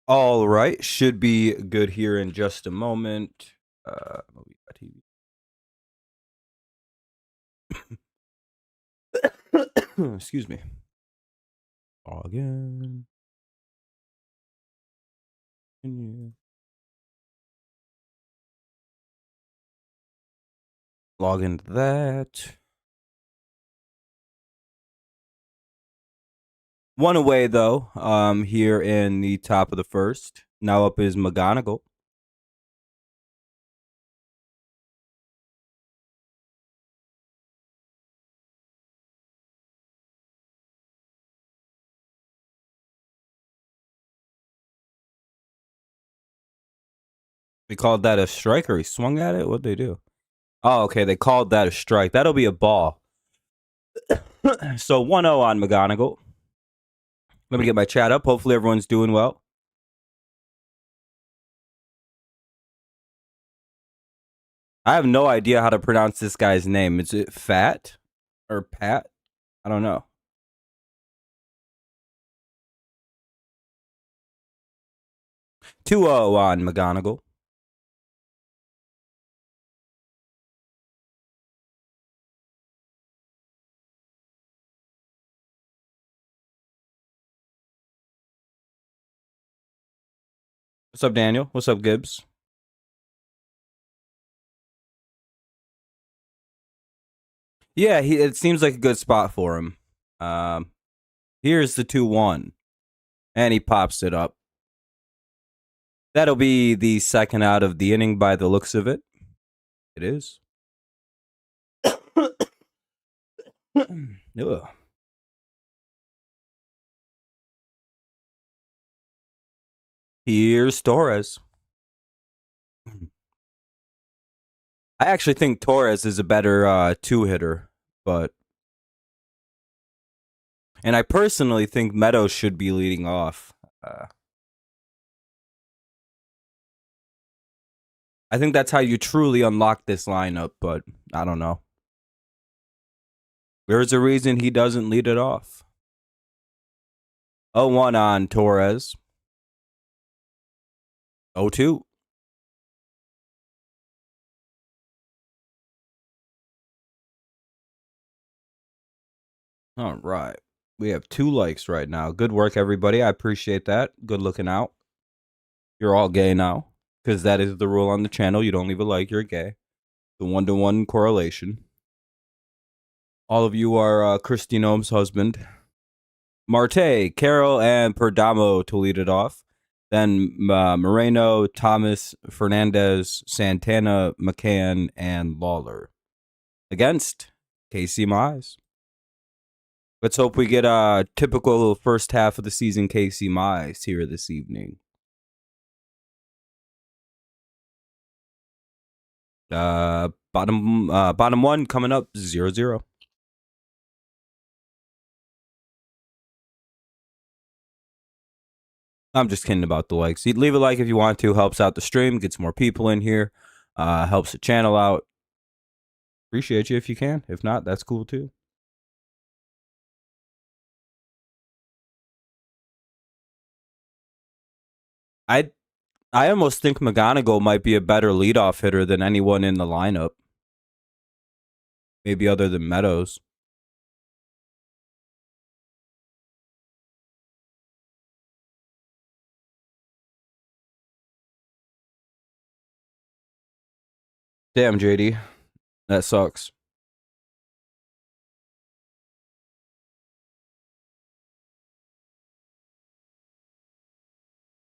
All right, should be good here in just a moment. Excuse me. Log in. Log into that. One away though. Here in the top of the first. Now up is McGonagall. We called that a striker. He swung at it. What'd they do? Oh, okay. They called that a strike. That'll be a ball. So 1-0 on McGonagall. Let me get my chat up. Hopefully everyone's doing well. I have no idea how to pronounce this guy's name. Is it Fat or Pat? I don't know. 2-0 on McGonagall. What's up, Daniel? What's up, Gibbs? Yeah, it seems like a good spot for him. Here's the 2-1. And he pops it up. That'll be the second out of the inning by the looks of it. It is. Ugh. Here's Torres. I actually think Torres is a better two-hitter, and I personally think Meadows should be leading off. I think that's how you truly unlock this lineup, but I don't know. There's a reason he doesn't lead it off. 0-1 on Torres. 0-2. All right. We have 2 likes right now. Good work, everybody. I appreciate that. Good looking out. You're all gay now, because that is the rule on the channel. You don't leave a like, you're gay. The 1-to-1 correlation. All of you are Christy Nome's husband. Marte, Carroll, and Perdomo to lead it off. Then Moreno, Thomas, Fernandez, Santana, McCann, and Lawler. Against Casey Mize. Let's hope we get a typical first half of the season Casey Mize here this evening. Bottom one coming up 0-0. I'm just kidding about the likes. Leave a like if you want to. Helps out the stream. Gets more people in here. Helps the channel out. Appreciate you if you can. If not, that's cool too. I almost think McGonagall might be a better leadoff hitter than anyone in the lineup. Maybe other than Meadows. Damn, JD. That sucks.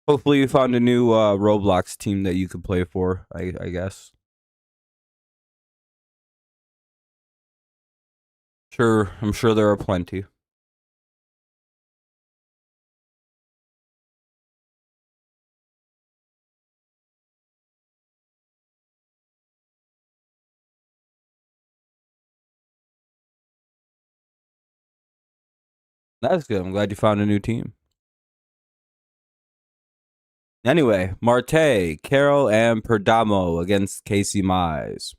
Hopefully you found a new Roblox team that you could play for, I guess. Sure, I'm sure there are plenty. That's good. I'm glad you found a new team. Anyway, Marte, Carroll, and Perdomo against Casey Mize.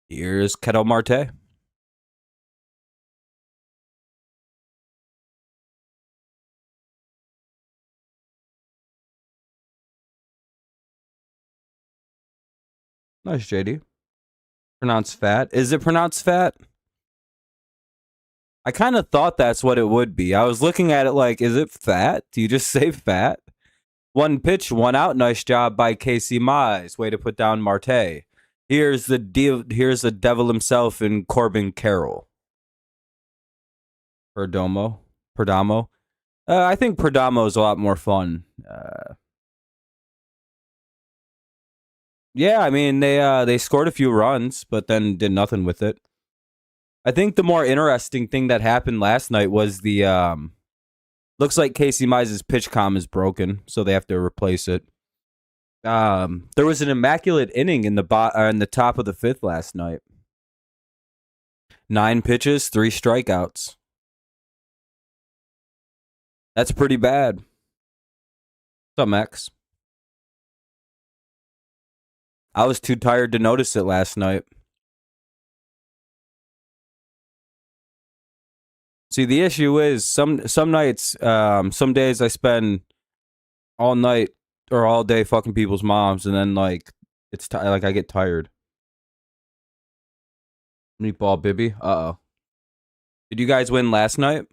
Here's Ketel Marte. Nice, JD. Pronounced fat. Is it pronounced fat? I kind of thought that's what it would be. I was looking at it like, is it fat? Do you just say fat? One pitch, one out. Nice job by Casey Mize. Way to put down Marte. Here's the devil himself in Corbin Carroll. Perdomo. I think Perdomo is a lot more fun. Yeah, I mean they scored a few runs, but then did nothing with it. I think the more interesting thing that happened last night was the looks like Casey Mize's pitch comm is broken, so they have to replace it. There was an immaculate inning in the top of the fifth last night. 9 pitches, 3 strikeouts. That's pretty bad. What's up, Max? I was too tired to notice it last night. See, the issue is some nights, some days I spend all night or all day fucking people's moms, and then like it's like I get tired. Meatball Bibby. Uh-oh. Did you guys win last night?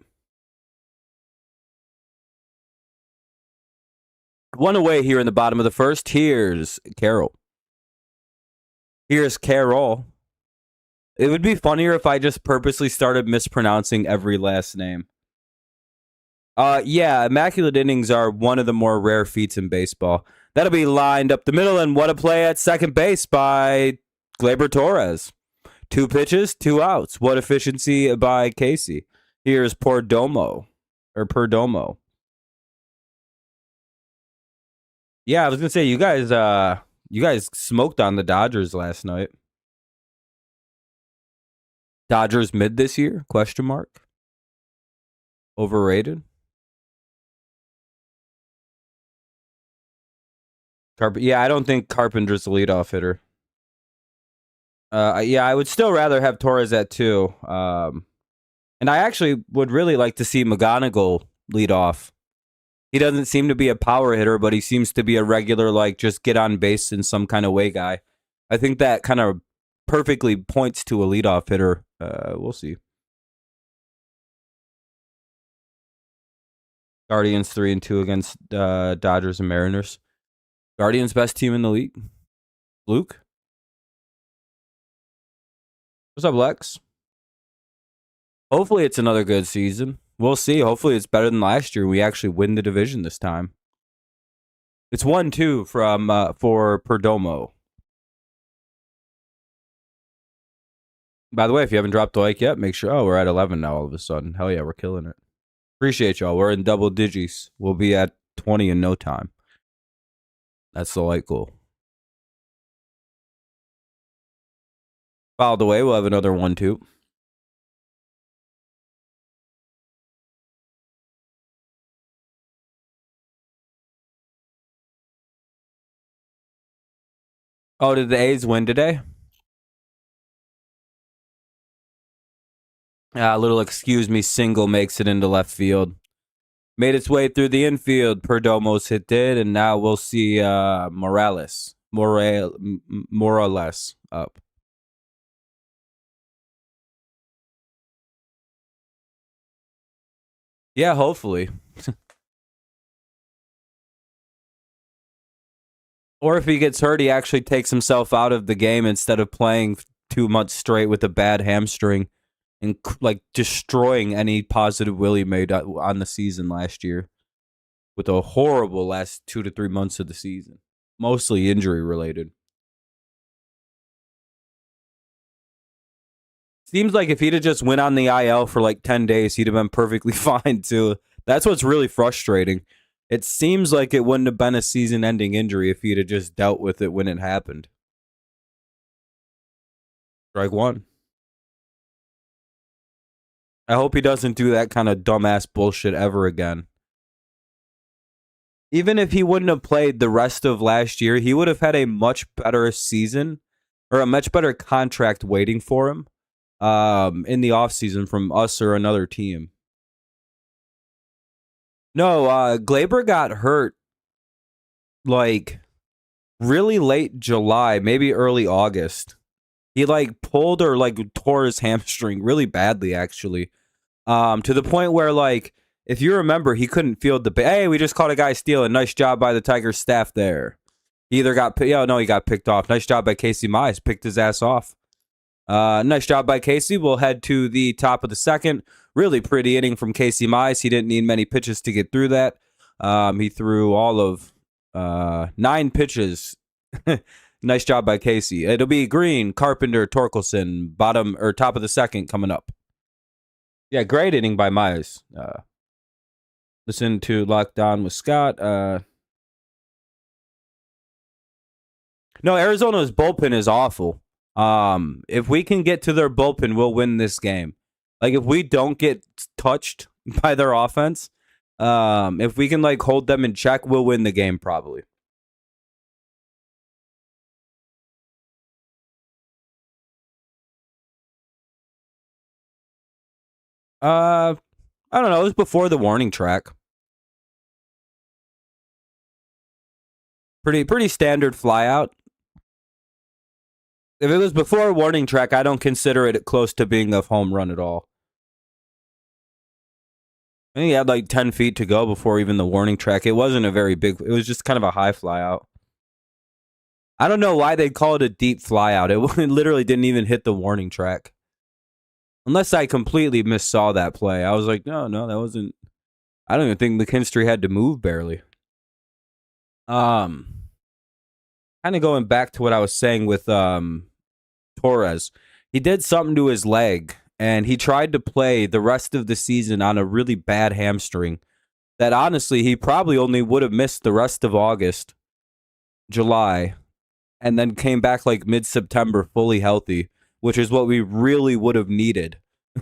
One away here in the bottom of the first. Here's Carroll. It would be funnier if I just purposely started mispronouncing every last name. Yeah, immaculate innings are one of the more rare feats in baseball. That'll be lined up the middle, and what a play at second base by Gleyber Torres. 2 pitches, 2 outs. What efficiency by Casey. Here's Perdomo. Yeah, I was gonna say you guys smoked on the Dodgers last night. Dodgers mid this year? Question mark. Overrated. Yeah, I don't think Carpenter's the leadoff hitter. Yeah, I would still rather have Torres at 2. And I actually would really like to see McGonigal lead off. He doesn't seem to be a power hitter, but he seems to be a regular, like, just get on base in some kind of way guy. I think that kind of perfectly points to a leadoff hitter. We'll see. Guardians 3-2 against Dodgers and Mariners. Guardians best team in the league. Luke? What's up, Lex? Hopefully it's another good season. We'll see. Hopefully it's better than last year. We actually win the division this time. It's 1-2 for Perdomo. By the way, if you haven't dropped a like yet, make sure. Oh, we're at 11 now all of a sudden. Hell yeah, we're killing it. Appreciate y'all. We're in double digits. We'll be at 20 in no time. That's the like goal. Fouled away. We'll have another 1-2. Oh, did the A's win today? A little excuse me single makes it into left field. Made its way through the infield. Perdomo's hit did, and now we'll see Morales up. Yeah, hopefully. Or if he gets hurt, he actually takes himself out of the game instead of playing 2 months straight with a bad hamstring and like destroying any positive will he made on the season last year with a horrible last 2 to 3 months of the season, mostly injury related. Seems like if he'd have just went on the IL for like 10 days, he'd have been perfectly fine too. That's what's really frustrating. It seems like it wouldn't have been a season-ending injury if he'd have just dealt with it when it happened. Strike 1. I hope he doesn't do that kind of dumbass bullshit ever again. Even if he wouldn't have played the rest of last year, he would have had a much better season or a much better contract waiting for him in the offseason from us or another team. No, Gleyber got hurt like really late July, maybe early August. He like pulled or like tore his hamstring really badly, actually. To the point where like if you remember, he couldn't field the. Hey, we just caught a guy stealing. Nice job by the Tigers staff there. He either got he got picked off. Nice job by Casey Mize. Picked his ass off. Nice job by Casey. We'll head to the top of the second. Really pretty inning from Casey Mize. He didn't need many pitches to get through that. He threw all of 9 pitches. Nice job by Casey. It'll be Green, Carpenter, Torkelson, bottom or top of the second coming up. Yeah, great inning by Mize. Listen to Lockdown with Scott. No, Arizona's bullpen is awful. If we can get to their bullpen, we'll win this game. Like if we don't get touched by their offense, if we can like hold them in check, we'll win the game probably. I don't know. It was before the warning track. Pretty standard flyout. If it was before a warning track, I don't consider it close to being a home run at all. I think he had like 10 feet to go before even the warning track. It wasn't a very big. It was just kind of a high flyout. I don't know why they call it a deep flyout. It literally didn't even hit the warning track. Unless I completely missaw that play. I was like, no, that wasn't. I don't even think McKinstry had to move barely. Kind of going back to what I was saying with Torres. He did something to his leg, and he tried to play the rest of the season on a really bad hamstring that honestly he probably only would have missed the rest of August, July, and then came back like mid-September fully healthy, which is what we really would have needed.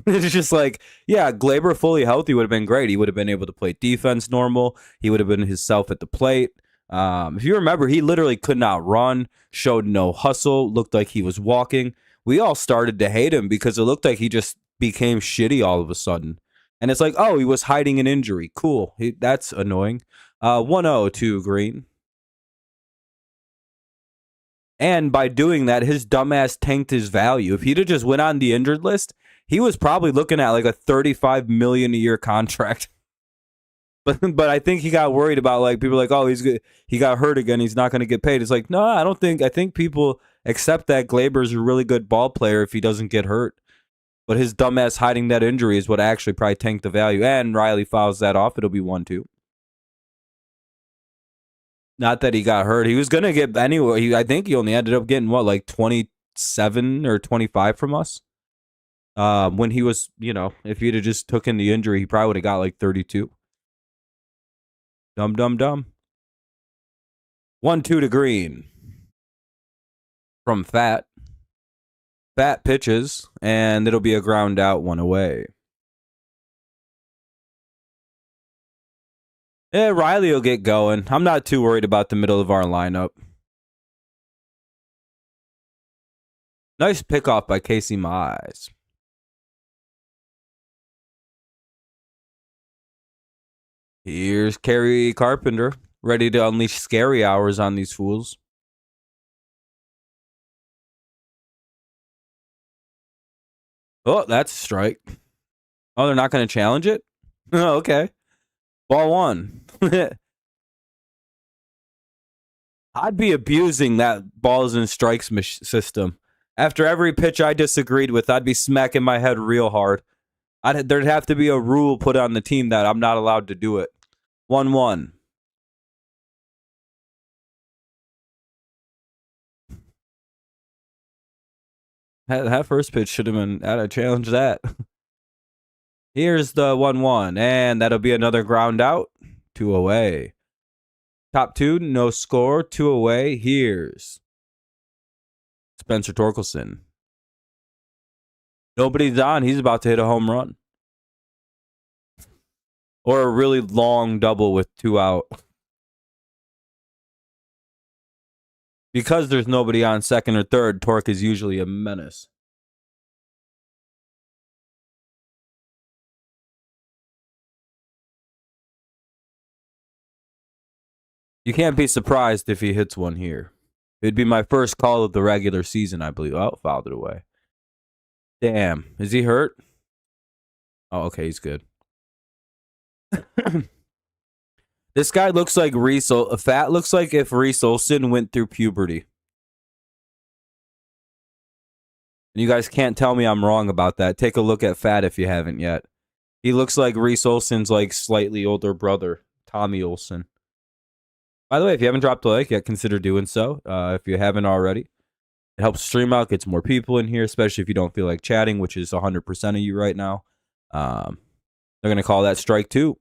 It's just like, yeah, Glaber fully healthy would have been great. He would have been able to play defense normal. He would have been himself at the plate. If you remember, he literally could not run, showed no hustle, looked like he was walking. We all started to hate him because it looked like he just became shitty all of a sudden. And it's like, oh, he was hiding an injury. Cool. That's annoying. 1-0 to Green. And by doing that, his dumbass tanked his value. If he'd have just went on the injured list, he was probably looking at like a $35 million a year contract. But I think he got worried about like people like, oh, he's good. He got hurt again. He's not going to get paid. It's like, no, I don't think. I think people accept that Glaber's a really good ball player if he doesn't get hurt. But his dumbass hiding that injury is what actually probably tanked the value. And Riley fouls that off. It'll be 1-2. Not that he got hurt. He was going to get anyway. I think he only ended up getting what, like 27 or 25 from us. When he was, if he'd have just taken the injury, he probably would have got like 32. Dumb. 1-2 to Green. From Fat. Fat pitches, and it'll be a ground out, 1 away. Yeah, Riley will get going. I'm not too worried about the middle of our lineup. Nice pickoff by Casey Mize. Here's Kerry Carpenter, ready to unleash scary hours on these fools. Oh, that's a strike. Oh, they're not going to challenge it? Oh, okay. Ball 1. I'd be abusing that balls and strikes system. After every pitch I disagreed with, I'd be smacking my head real hard. There'd have to be a rule put on the team that I'm not allowed to do it. 1-1. That first pitch should have been. I'd challenge that. Here's the 1-1, and that'll be another ground out. 2 away. Top 2, no score. 2 away. Here's Spencer Torkelson. Nobody's on. He's about to hit a home run. Or a really long double with 2 out. Because there's nobody on second or third, Torque is usually a menace. You can't be surprised if he hits one here. It'd be my first call of the regular season, I believe. Oh, fouled it away. Damn. Is he hurt? Oh, okay, he's good. This guy looks like Reese. Fat looks like if Reese Olson went through puberty. And you guys can't tell me I'm wrong about that. Take a look at Fat if you haven't yet. He looks like Reese Olson's like slightly older brother, Tommy Olson. By the way, if you haven't dropped a like yet, consider doing so. If you haven't already, it helps stream out, gets more people in here, especially if you don't feel like chatting, which is 100% of you right now. They're going to call that strike 2.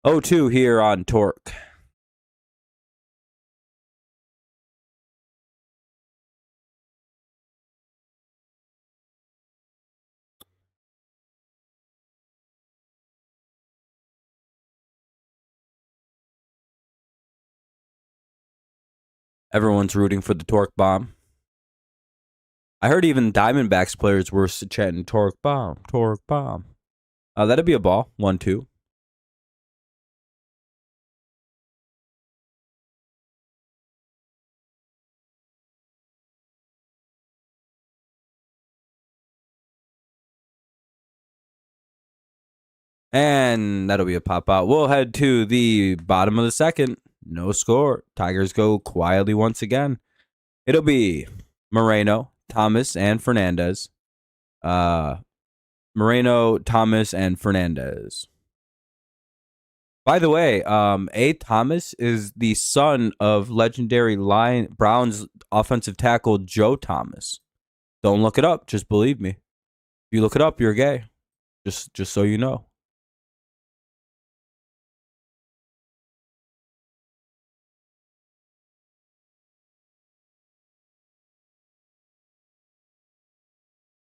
0-2 here on Torque. Everyone's rooting for the Torque bomb. I heard even Diamondbacks players were chanting Torque bomb, Torque bomb. That'd be a ball. 1-2. And that'll be a pop out. We'll head to the bottom of the second. No score. Tigers go quietly once again. It'll be Moreno, Thomas, and Fernandez. Moreno, Thomas, and Fernandez. By the way, A. Thomas is the son of legendary Browns offensive tackle Joe Thomas. Don't look it up. Just believe me. If you look it up, you're gay. Just so you know.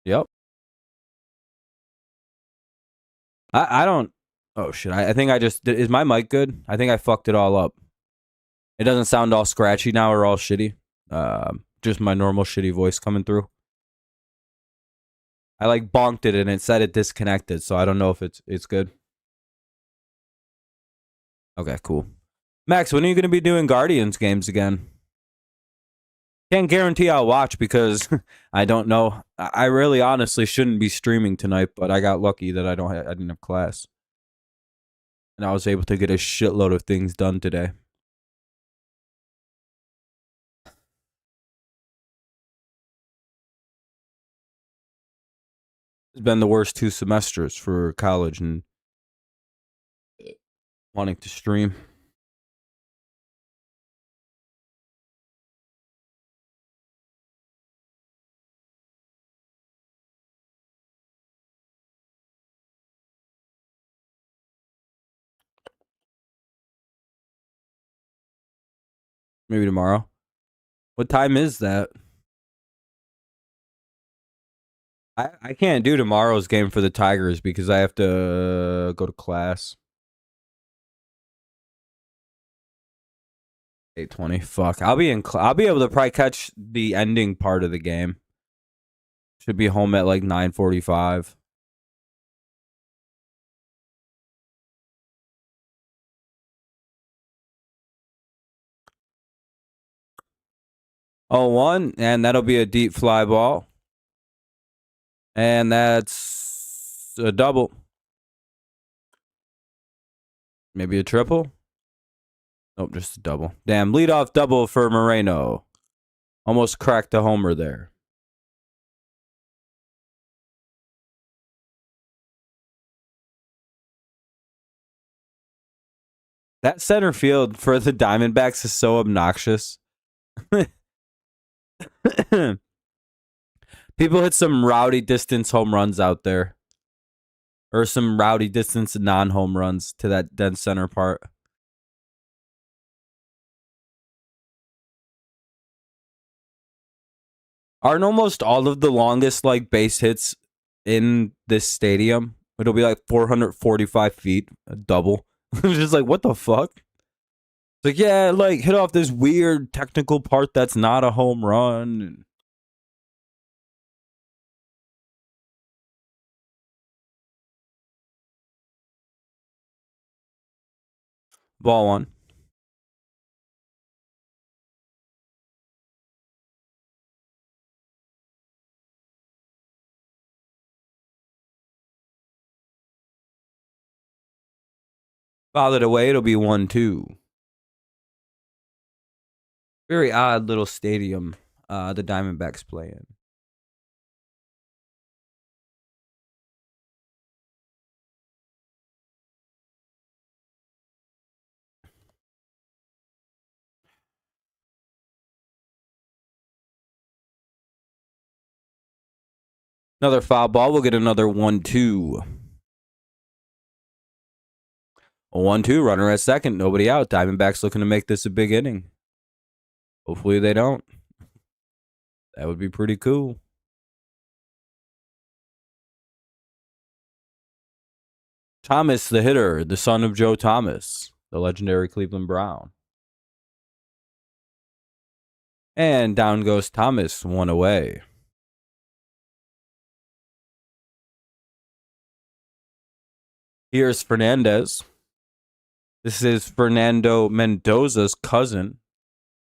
Yep. I don't. Oh shit! I think I just is my mic good? I think I fucked it all up. It doesn't sound all scratchy now or all shitty. Just my normal shitty voice coming through. I like bonked it and it said it disconnected, so I don't know if it's good. Okay, cool. Max, when are you going to be doing Guardians games again? Can't guarantee I'll watch because I don't know. I really honestly shouldn't be streaming tonight, but I got lucky that I didn't have class. And I was able to get a shitload of things done today. It's been the worst 2 semesters for college and wanting to stream. Maybe tomorrow. What time is that? I can't do tomorrow's game for the Tigers because I have to go to class. 8:20. Fuck. I'll be able to probably catch the ending part of the game. Should be home at like 9:45. Oh, 1, and that'll be a deep fly ball. And that's a double. Maybe a triple? Nope, just a double. Damn, leadoff double for Moreno. Almost cracked a homer there. That center field for the Diamondbacks is so obnoxious. People hit some rowdy distance home runs out there. Or some rowdy distance non-home runs to that dead center part. Aren't almost all of the longest like base hits in this stadium? It'll be like 445 feet, a double. Just like, what the fuck? It's like, yeah, like hit off this weird technical part that's not a home run. Ball 1. Foul it away. It'll be 1-2. Very odd little stadium the Diamondbacks play in. Another foul ball. We'll get another 1-2. A 1-2, runner at second. Nobody out. Diamondbacks looking to make this a big inning. Hopefully they don't. That would be pretty cool. Thomas, the hitter, the son of Joe Thomas, the legendary Cleveland Brown. And down goes Thomas, 1 away. Here's Fernandez. This is Fernando Mendoza's cousin,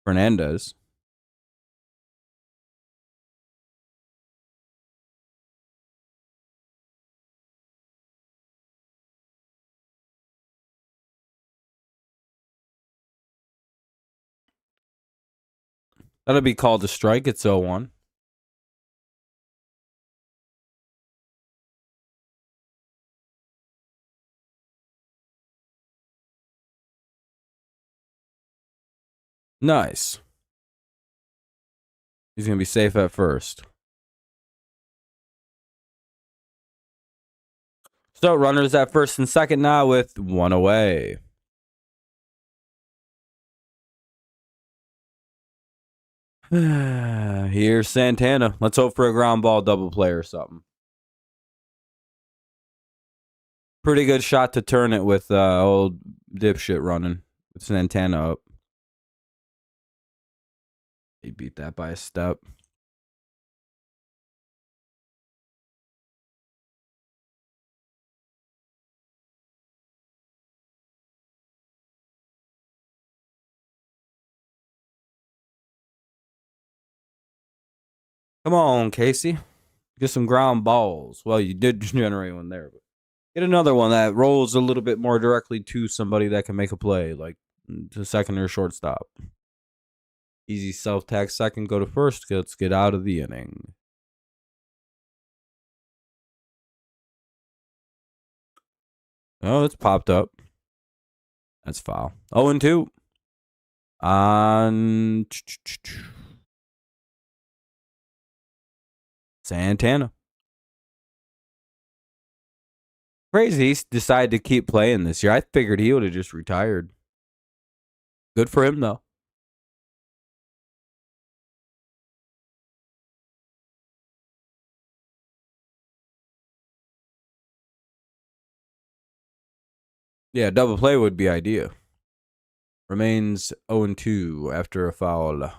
Fernandez. That'll be called a strike. It's 0-1. Nice. He's going to be safe at first. So runners at first and second now with 1 away. Here's Santana. Let's hope for a ground ball double play or something. Pretty good shot to turn it with old dipshit running with Santana up. He beat that by a step. Come on, Casey. Get some ground balls. Well, you did generate one there, but get another one that rolls a little bit more directly to somebody that can make a play, like to second or shortstop. Easy self-tag second, go to first. Let's get out of the inning. Oh, it's popped up. That's foul. 0-2. On Santana. Crazy he decided to keep playing this year. I figured he would have just retired. Good for him, though. Yeah, double play would be idea. Remains 0-2 after a foul.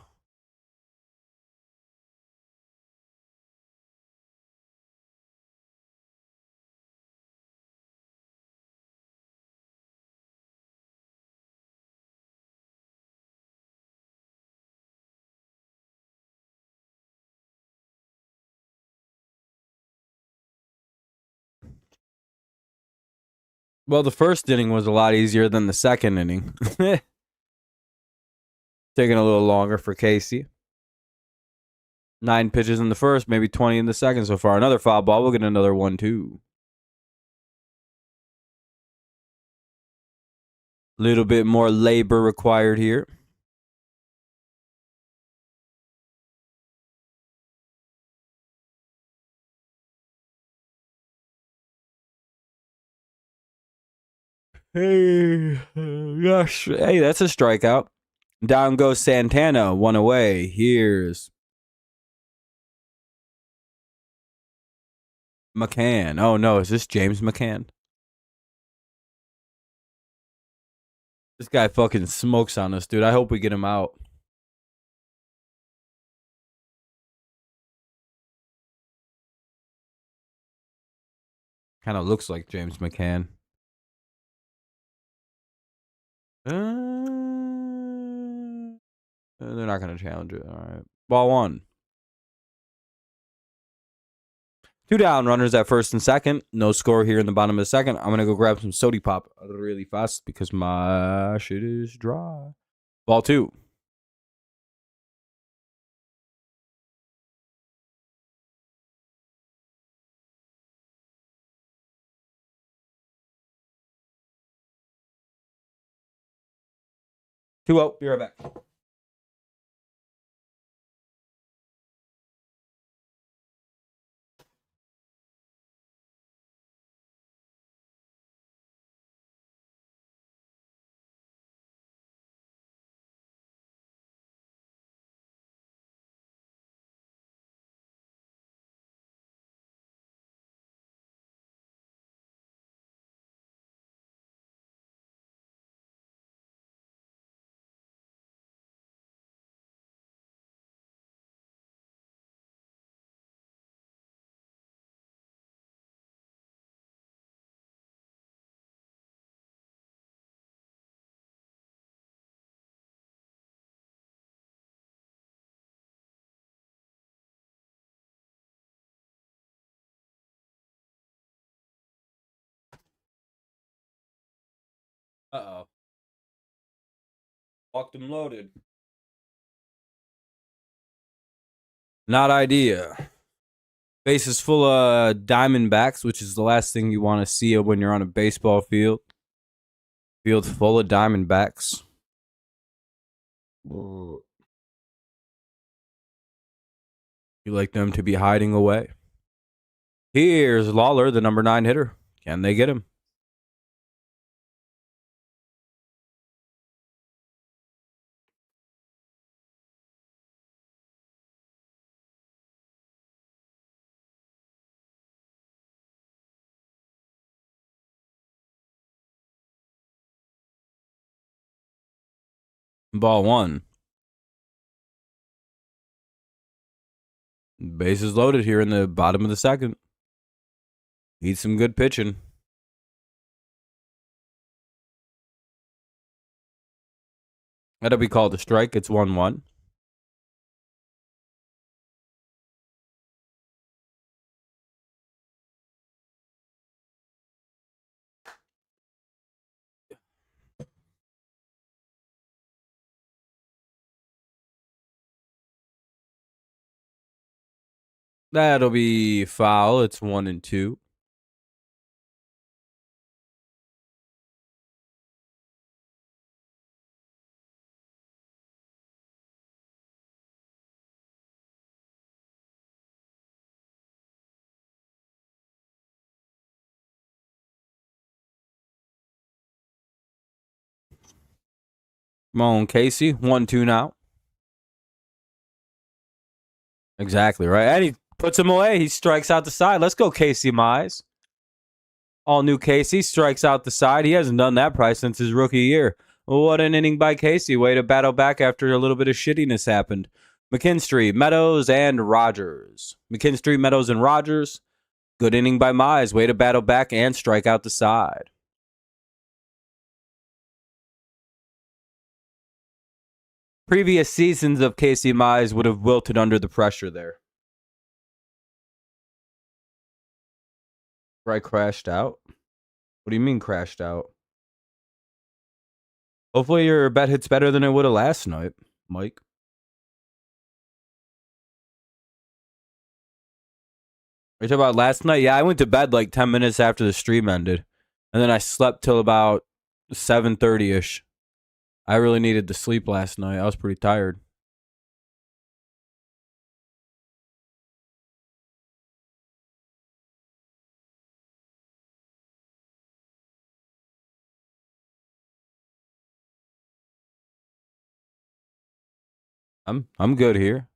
Well, the first inning was a lot easier than the second inning. Taking a little longer for Casey. 9 pitches in the first, maybe 20 in the second so far. Another foul ball. We'll get another 1-2. Little bit more labor required here. Hey, gosh. Hey, that's a strikeout. Down goes Santana, 1 away. Here's McCann. Oh, no. Is this James McCann? This guy fucking smokes on us, dude. I hope we get him out. Kind of looks like James McCann. They're not going to challenge it. All right. Ball 1. 2 down, runners at first and second. No score here in the bottom of the second. I'm going to go grab some Sody Pop really fast because my shit is dry. Ball 2. Two out. Be right back. Uh-oh. Walked him loaded. Not idea. Base is full of Diamondbacks, which is the last thing you want to see when you're on a baseball field. Field full of Diamondbacks. You like them to be hiding away. Here's Lawler, the number 9 hitter. Can they get him? Ball 1. Bases loaded here in the bottom of the second. Need some good pitching. That'll be called a strike. It's 1-1. That'll be foul. It's 1-2. Come on, Casey. 1-2 now. Exactly, right? And he puts him away. He strikes out the side. Let's go, Casey Mize. All new Casey strikes out the side. He hasn't done that probably since his rookie year. What an inning by Casey. Way to battle back after a little bit of shittiness happened. McKinstry, Meadows, and Rogers. McKinstry, Meadows, and Rogers. Good inning by Mize. Way to battle back and strike out the side. Previous seasons of Casey Mize would have wilted under the pressure there. Right, crashed out? What do you mean crashed out? Hopefully your bet hits better than it would have last night, Mike. Are you talking about last night? Yeah, I went to bed like 10 minutes after the stream ended. And then I slept till about 7:30-ish. I really needed to sleep last night. I was pretty tired. I'm good here.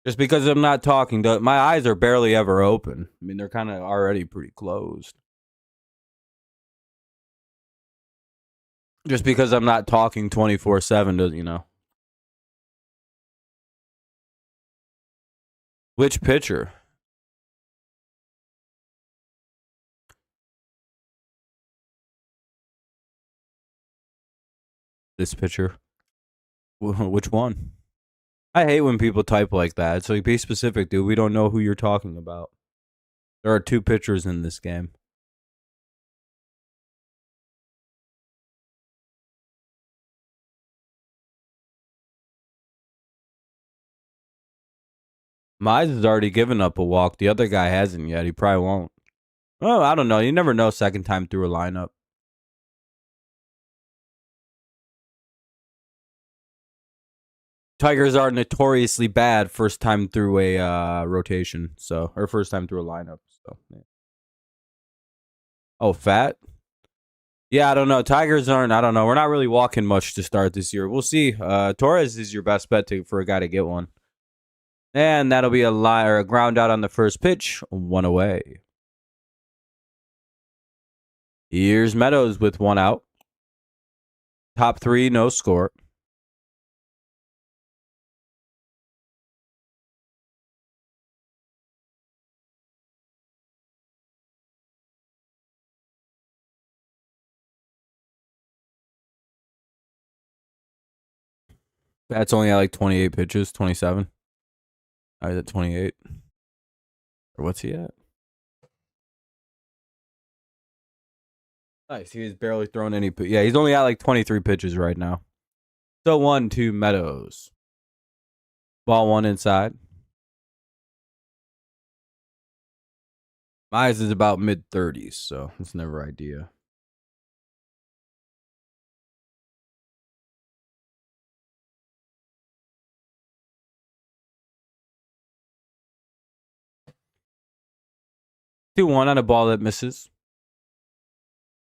Just because I'm not talking, my eyes are barely ever open. I mean, they're kind of already pretty closed. Just because I'm not talking 24/7, doesn't, you know. Which pitcher? This pitcher. Which one? I hate when people type like that. It's like, be specific, dude. We don't know who you're talking about. There are 2 pitchers in this game. Mize has already given up a walk. The other guy hasn't yet. He probably won't. Oh, I don't know. You never know second time through a lineup. Tigers are notoriously bad first time through a rotation, or first time through a lineup. So, yeah. Oh, fat? Yeah, I don't know. Tigers aren't. I don't know. We're not really walking much to start this year. We'll see. Torres is your best bet for a guy to get one, and that'll be a ground out on the first pitch, 1 away. Here's Meadows with 1 out. Top 3, no score. That's only at like 28 pitches, 27. I was at 28. Or what's he at? Nice. He was barely throwing any. Yeah, he's only at like 23 pitches right now. So 1-2 Meadows. Ball 1 inside. Mize is about mid-30s, so it's never idea. Two one on a ball that misses.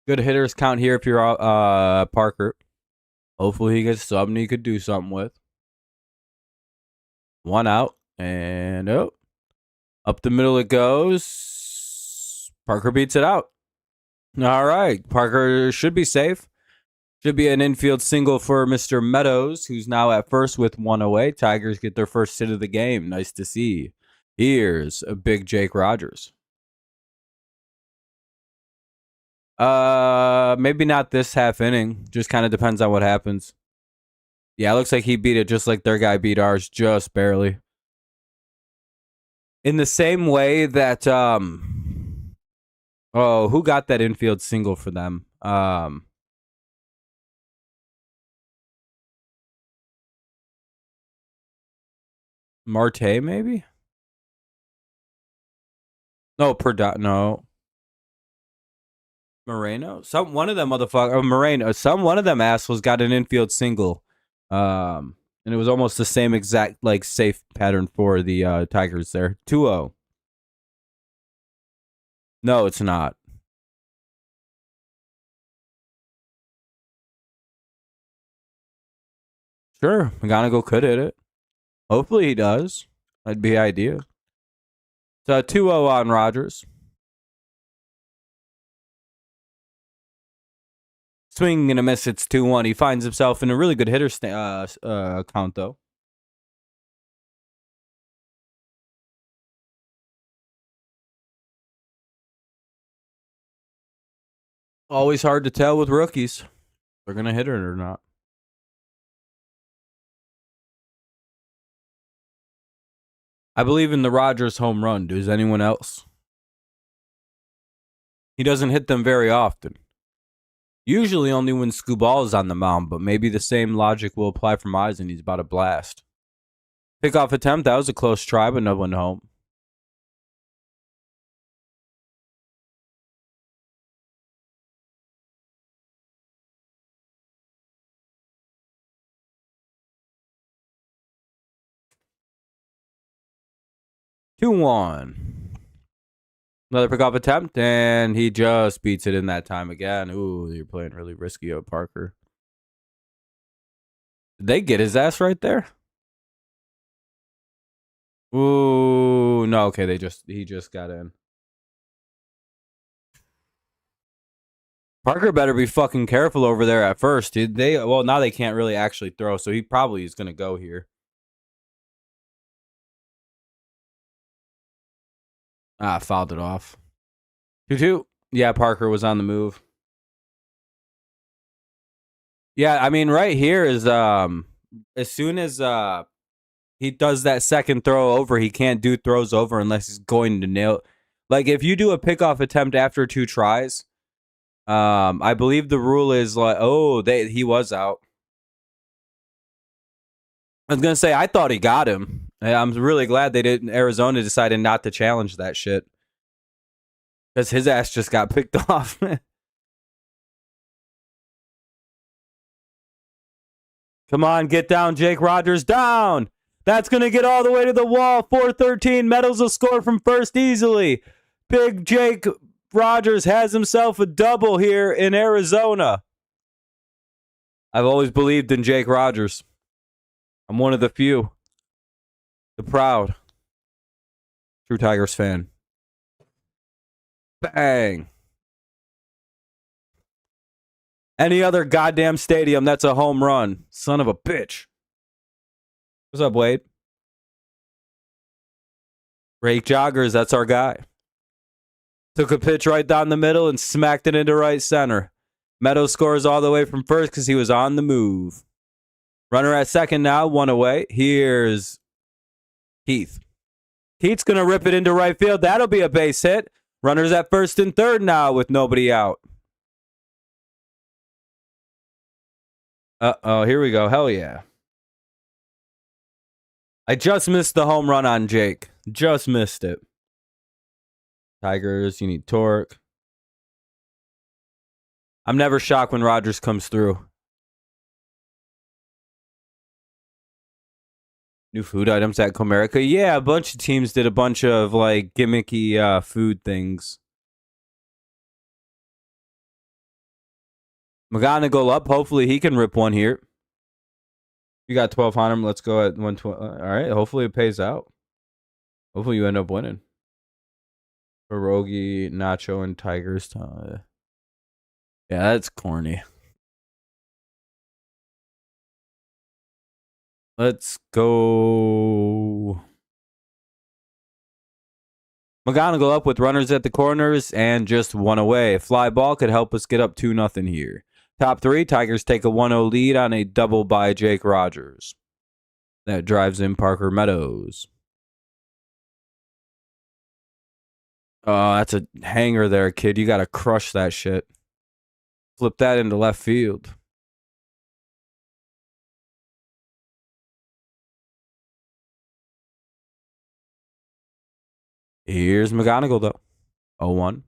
Good hitters count here if you're Parker. Hopefully he gets something he could do something with. 1 out. And up the middle it goes. Parker beats it out. All right. Parker should be safe. Should be an infield single for Mr. Meadows, who's now at first with 1 away. Tigers get their first hit of the game. Nice to see. Here's a big Jake Rogers. Maybe not this half inning. Just kind of depends on what happens. Yeah, it looks like he beat it just like their guy beat ours, just barely. In the same way that who got that infield single for them? Marte, maybe? No, no. Moreno? One of them motherfucker Moreno. One of them assholes got an infield single. And it was almost the same exact like safe pattern for the Tigers there. 2-0. No, it's not. Sure, McGonigal could hit it. Hopefully he does. That'd be ideal. So 2-0 on Rogers. Swing and a miss. It's 2-1. He finds himself in a really good hitter count, though. Always hard to tell with rookies. They're going to hit it or not. I believe in the Rogers home run. Does anyone else? He doesn't hit them very often. Usually only when Skubal is on the mound, but maybe the same logic will apply for Mize, and he's about to blast. Pickoff attempt. That was a close try, but no one home. Two one. Another pickoff attempt, and he just beats it in that time again. Ooh, you're playing really risky out, Parker. Did they get his ass right there? Ooh, no, okay, he just got in. Parker better be fucking careful over there at first. Now they can't really actually throw, so he probably is gonna go here. Fouled it off. 2-2. Yeah, Parker was on the move. Yeah, I mean, right here is as soon as He does that second throw over. He can't do throws over unless he's going to nail. Like if you do a pickoff attempt after 2 tries, I believe the rule is like, he was out. I was gonna say I thought he got him. I'm really glad they didn't. Arizona decided not to challenge that shit because his ass just got picked off. Come on, get down, Jake Rogers, down. That's going to get all the way to the wall. 4-13. Meadows will score from first easily. Big Jake Rogers has himself a double here in Arizona. I've always believed in Jake Rogers. I'm one of the few. The proud. True Tigers fan. Bang. Any other goddamn stadium, that's a home run. Son of a bitch. What's up, Wade? Rake Joggers, that's our guy. Took a pitch right down the middle and smacked it into right center. Meadows scores all the way from first because he was on the move. Runner at second now, 1 away. Here's Keith. Keith's going to rip it into right field. That'll be a base hit. Runners at first and third now with nobody out. Uh-oh, here we go. Hell yeah. I just missed the home run on Jake. Just missed it. Tigers, you need torque. I'm never shocked when Rogers comes through. New food items at Comerica. Yeah, a bunch of teams did a bunch of like gimmicky food things. McGonigal up. Hopefully he can rip one here. You got 12 on him. Let's go at 120. All right. Hopefully it pays out. Hopefully you end up winning. Pierogi, Nacho, and Tigers. Yeah, that's corny. Let's go. McGonigal up with runners at the corners and just 1 away. A fly ball could help us get up 2-0 here. Top 3, Tigers take a 1-0 lead on a double by Jake Rogers. That drives in Parker Meadows. Oh, that's a hanger there, kid. You got to crush that shit. Flip that into left field. Here's McGonigal, though. 0-1.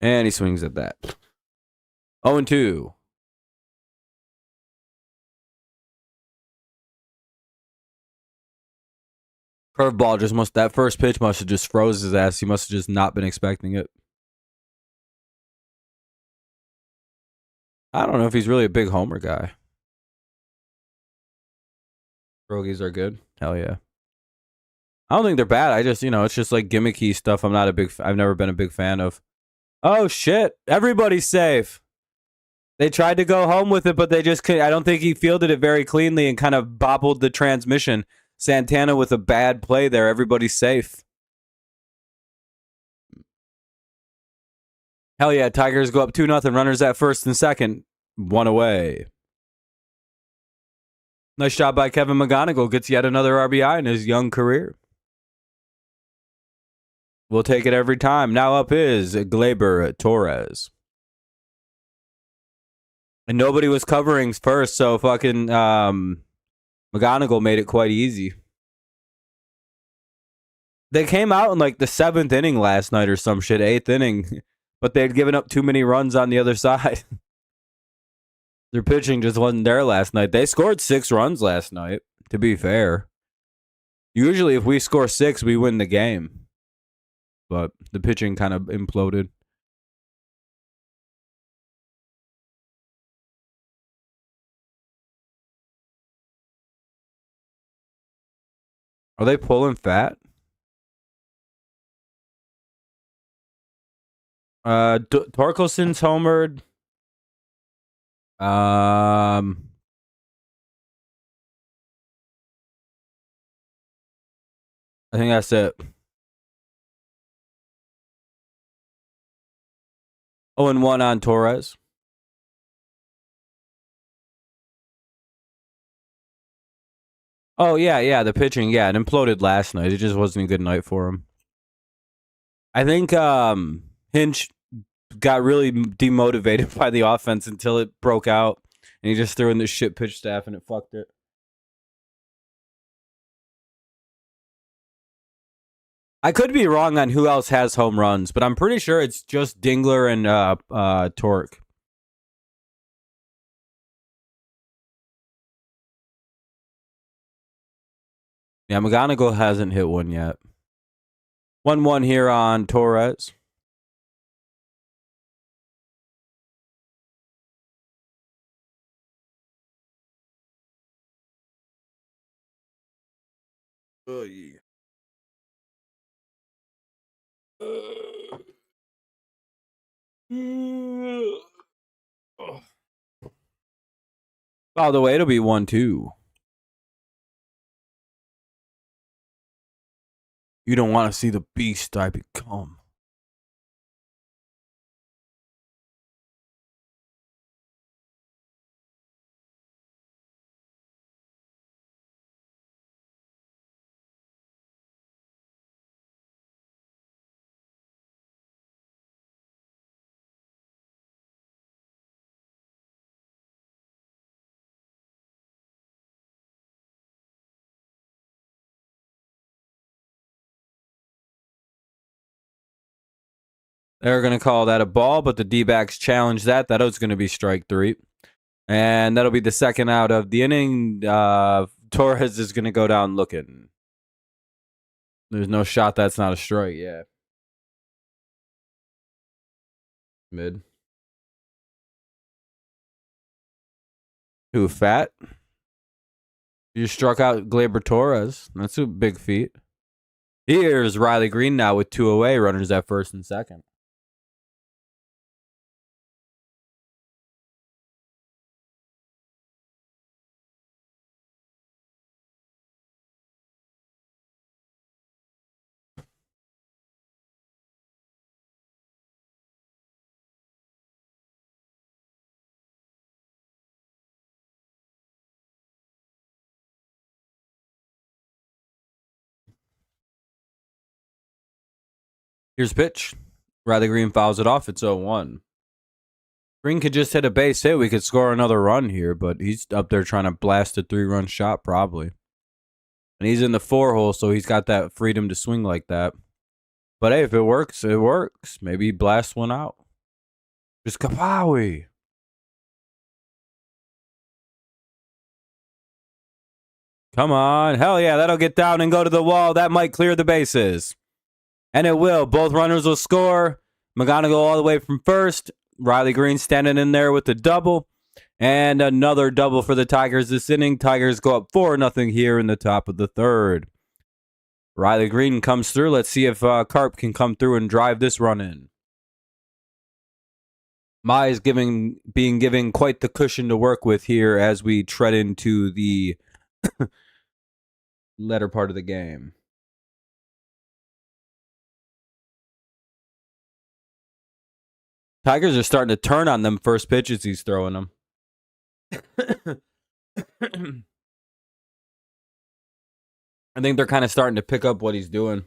And he swings at that. 0-2. Curveball just that first pitch must have just froze his ass. He must have just not been expecting it. I don't know if he's really a big homer guy. Pierogies are good. Hell yeah. I don't think they're bad. I just, it's just like gimmicky stuff. I've never been a big fan of. Oh shit. Everybody's safe. They tried to go home with it, but they just couldn't. I don't think he fielded it very cleanly and kind of bobbled the transmission. Santana with a bad play there. Everybody's safe. Hell yeah. Tigers go up 2-0. Runners at first and second. 1 away. Nice job by Kevin McGonigal. Gets yet another RBI in his young career. We'll take it every time. Now up is Gleyber Torres. And nobody was covering first, so fucking McGonigal made it quite easy. They came out in like the 7th inning last night or some shit, 8th inning, but they had given up too many runs on the other side. Their pitching just wasn't there last night. They scored 6 runs last night, to be fair. Usually if we score 6, we win the game. But the pitching kind of imploded. Are they pulling fat? Torkelson's homered. I think that's it. 0-1 on Torres. Oh, yeah, the pitching, yeah, it imploded last night. It just wasn't a good night for him. I think Hinch got really demotivated by the offense until it broke out, and he just threw in the shit pitch staff, and it fucked it. I could be wrong on who else has home runs, but I'm pretty sure it's just Dingler and Torque. Yeah, McGonigal hasn't hit one yet. 1-1 here on Torres. Oh, yeah. By the way, it'll be 1-2. You don't want to see the beast I become. They're going to call that a ball, but the D-backs challenge that. That was going to be strike 3. And that'll be the second out of the inning. Torres is going to go down looking. There's no shot that's not a strike, yeah. Mid. Who, Fat? You struck out Gleyber Torres. That's a big feat. Here's Riley Green now with 2 away. Runners at first and second. Here's pitch. Riley Green fouls it off. It's 0-1. Green could just hit a base hit. We could score another run here, but he's up there trying to blast a 3-run shot probably. And he's in the 4 hole, so he's got that freedom to swing like that. But hey, if it works, it works. Maybe he blasts one out. Just kapowie. Come on. Hell yeah, that'll get down and go to the wall. That might clear the bases. And it will. Both runners will score. McGonigal all the way from first. Riley Green standing in there with the double. And another double for the Tigers this inning. Tigers go up 4-0 here in the top of the third. Riley Green comes through. Let's see if Carp can come through and drive this run in. Mai is being given quite the cushion to work with here as we tread into the latter part of the game. Tigers are starting to turn on them first pitches he's throwing them. I think they're kind of starting to pick up what he's doing.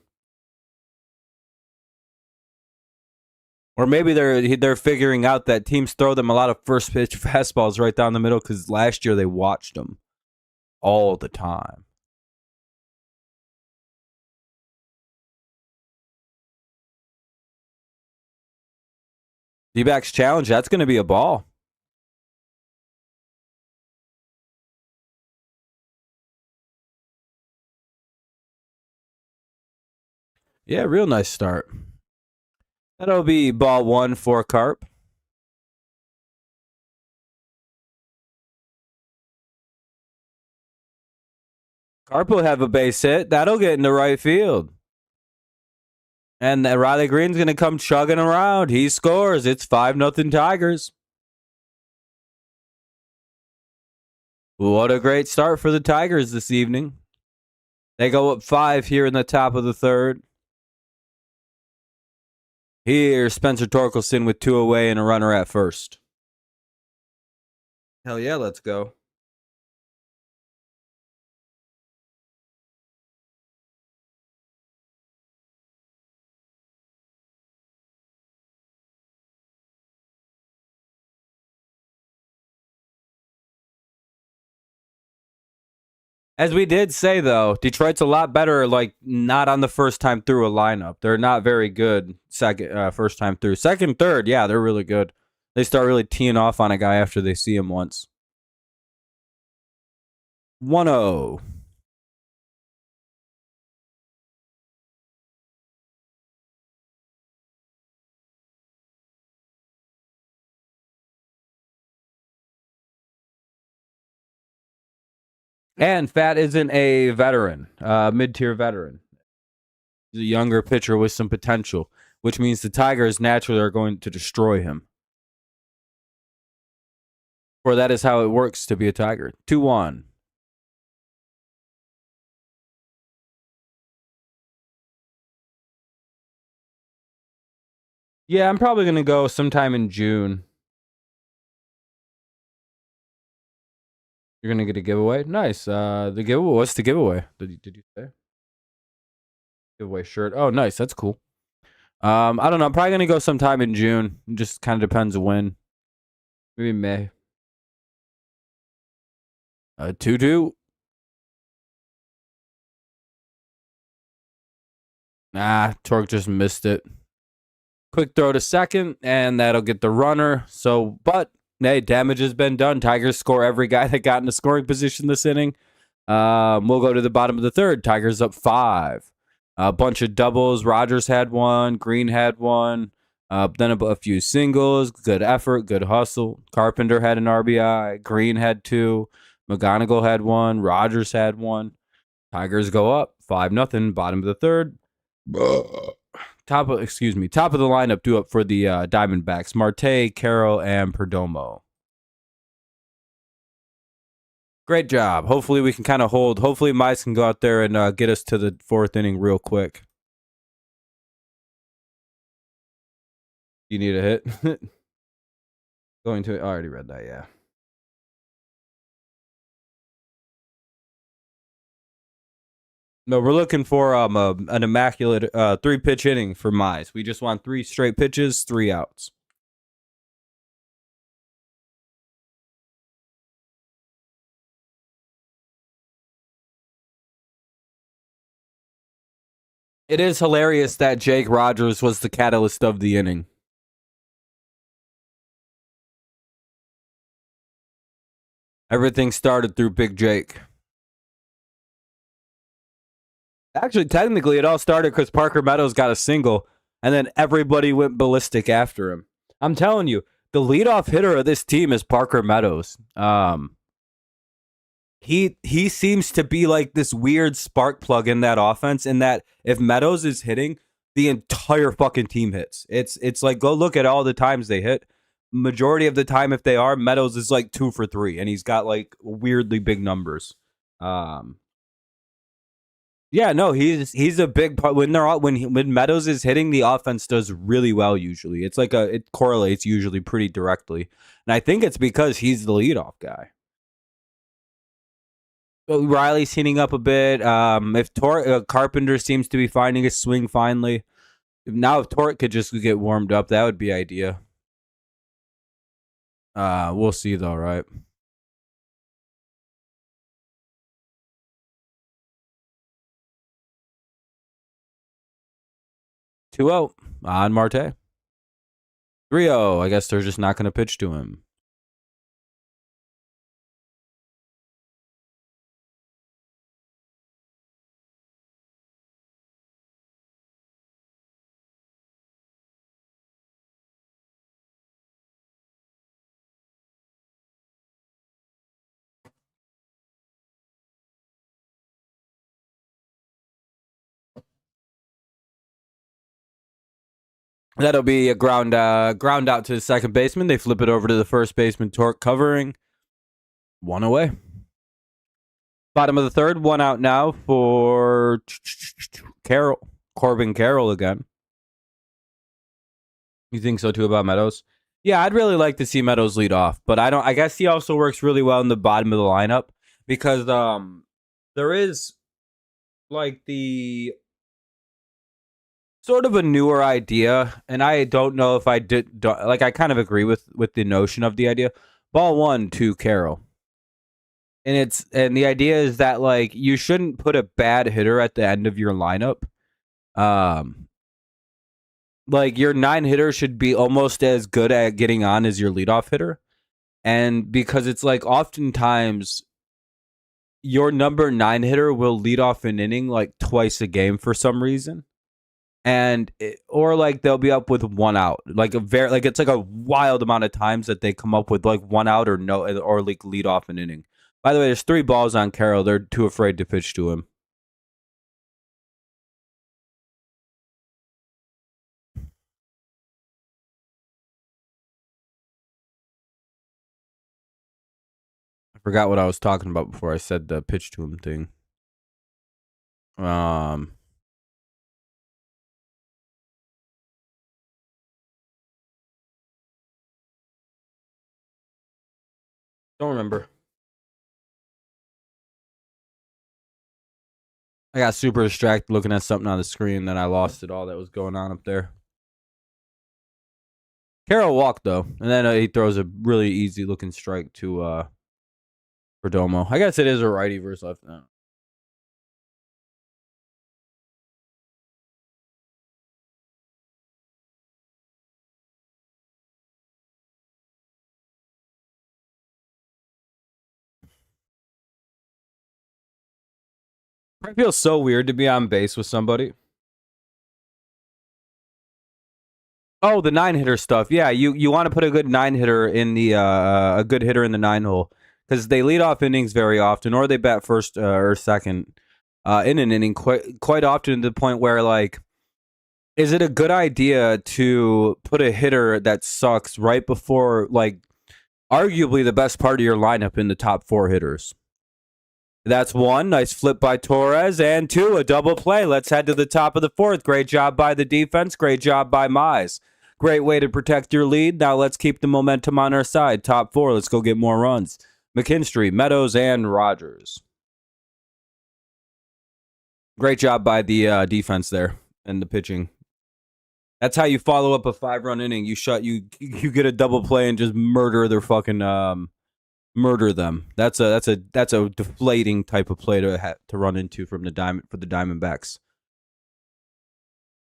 Or maybe they're figuring out that teams throw them a lot of first pitch fastballs right down the middle because last year they watched them all the time. D-backs challenge, that's going to be a ball. Yeah, real nice start. That'll be ball 1 for Carp. Carp will have a base hit. That'll get into right field. And Riley Green's going to come chugging around. He scores. It's 5-0 Tigers. What a great start for the Tigers this evening. They go up 5 here in the top of the third. Here's Spencer Torkelson with 2 away and a runner at first. Hell yeah, let's go. As we did say, though, Detroit's a lot better, like, not on the first time through a lineup. They're not very good first time through. Second, third, yeah, they're really good. They start really teeing off on a guy after they see him once. 1-0. And Fat isn't a veteran, mid-tier veteran. He's a younger pitcher with some potential, which means the Tigers naturally are going to destroy him. For that is how it works to be a Tiger. 2-1. Yeah, I'm probably going to go sometime in June. You're going to get a giveaway? Nice. The giveaway. What's the giveaway? Did you say? Giveaway shirt. Oh, nice. That's cool. I don't know. I'm probably going to go sometime in June. It just kind of depends when. Maybe May. 2-2. Nah, Torque just missed it. Quick throw to second, and that'll get the runner. So, but, hey, damage has been done. Tigers score every guy that got in a scoring position this inning. We'll go to the bottom of the third. Tigers up 5. A bunch of doubles. Rogers had one. Green had one. Then a few singles. Good effort. Good hustle. Carpenter had an RBI. Green had 2. McGonigal had 1. Rogers had 1. Tigers go up 5-0. Bottom of the third. Top of the lineup due up for the Diamondbacks. Marte, Carroll, and Perdomo. Great job. Hopefully we can kind of hold. Hopefully Mice can go out there and get us to the 4th inning real quick. You need a hit? Going to. I already read that, yeah. No, we're looking for an immaculate 3-pitch inning for Mize. We just want 3 straight pitches, 3 outs. It is hilarious that Jake Rogers was the catalyst of the inning. Everything started through Big Jake. Actually, technically, it all started because Parker Meadows got a single, and then everybody went ballistic after him. I'm telling you, the leadoff hitter of this team is Parker Meadows. He seems to be like this weird spark plug in that offense, in that if Meadows is hitting, the entire fucking team hits. It's like, go look at all the times they hit. Majority of the time, if they are, Meadows is like 2 for 3, and he's got like weirdly big numbers. Yeah, no, he's a big part when Meadows is hitting, the offense does really well usually. It's like it correlates usually pretty directly. And I think it's because he's the leadoff guy. Riley's heating up a bit. If Carpenter seems to be finding his swing finally. If Torque could just get warmed up, that would be idea. We'll see though, right? Two out on Marte. 3-0. I guess they're just not going to pitch to him. That'll be a ground out to the second baseman. They flip it over to the first baseman. Torque covering. 1 away. Bottom of the third. 1 out now for Carroll. Corbin Carroll again. You think so too about Meadows? Yeah, I'd really like to see Meadows lead off, but I guess he also works really well in the bottom of the lineup because there is like the sort of a newer idea, and I don't know if I I kind of agree with the notion of the idea. Ball 1 to Carroll. and the idea is that like you shouldn't put a bad hitter at the end of your lineup. Um, like your 9 hitter should be almost as good at getting on as your leadoff hitter, and because it's like oftentimes your number 9 hitter will lead off an inning like twice a game for some reason. Or like they'll be up with 1 out, like it's like a wild amount of times that they come up with like 1 out or no, or like lead off an inning. By the way, there's 3 balls on Carroll. They're too afraid to pitch to him. I forgot what I was talking about before I said the pitch to him thing. Don't remember. I got super distracted looking at something on the screen, then I lost it all that was going on up there. Carroll walked though, and then he throws a really easy looking strike to Perdomo. I guess it is a righty versus left. It feels so weird to be on base with somebody. Oh, the 9 hitter stuff. Yeah, you want to put a good 9 hitter in the a good hitter in the 9 hole because they lead off innings very often, or they bat first or second in an inning quite often to the point where like, is it a good idea to put a hitter that sucks right before like arguably the best part of your lineup in the top 4 hitters? That's 1. Nice flip by Torres. And 2, a double play. Let's head to the top of the 4th. Great job by the defense. Great job by Mize. Great way to protect your lead. Now let's keep the momentum on our side. Top 4. Let's go get more runs. McKinstry, Meadows, and Rogers. Great job by the defense there and the pitching. That's how you follow up a 5-run inning. You get a double play and just murder their fucking murder them. That's a deflating type of play to run into for the Diamondbacks.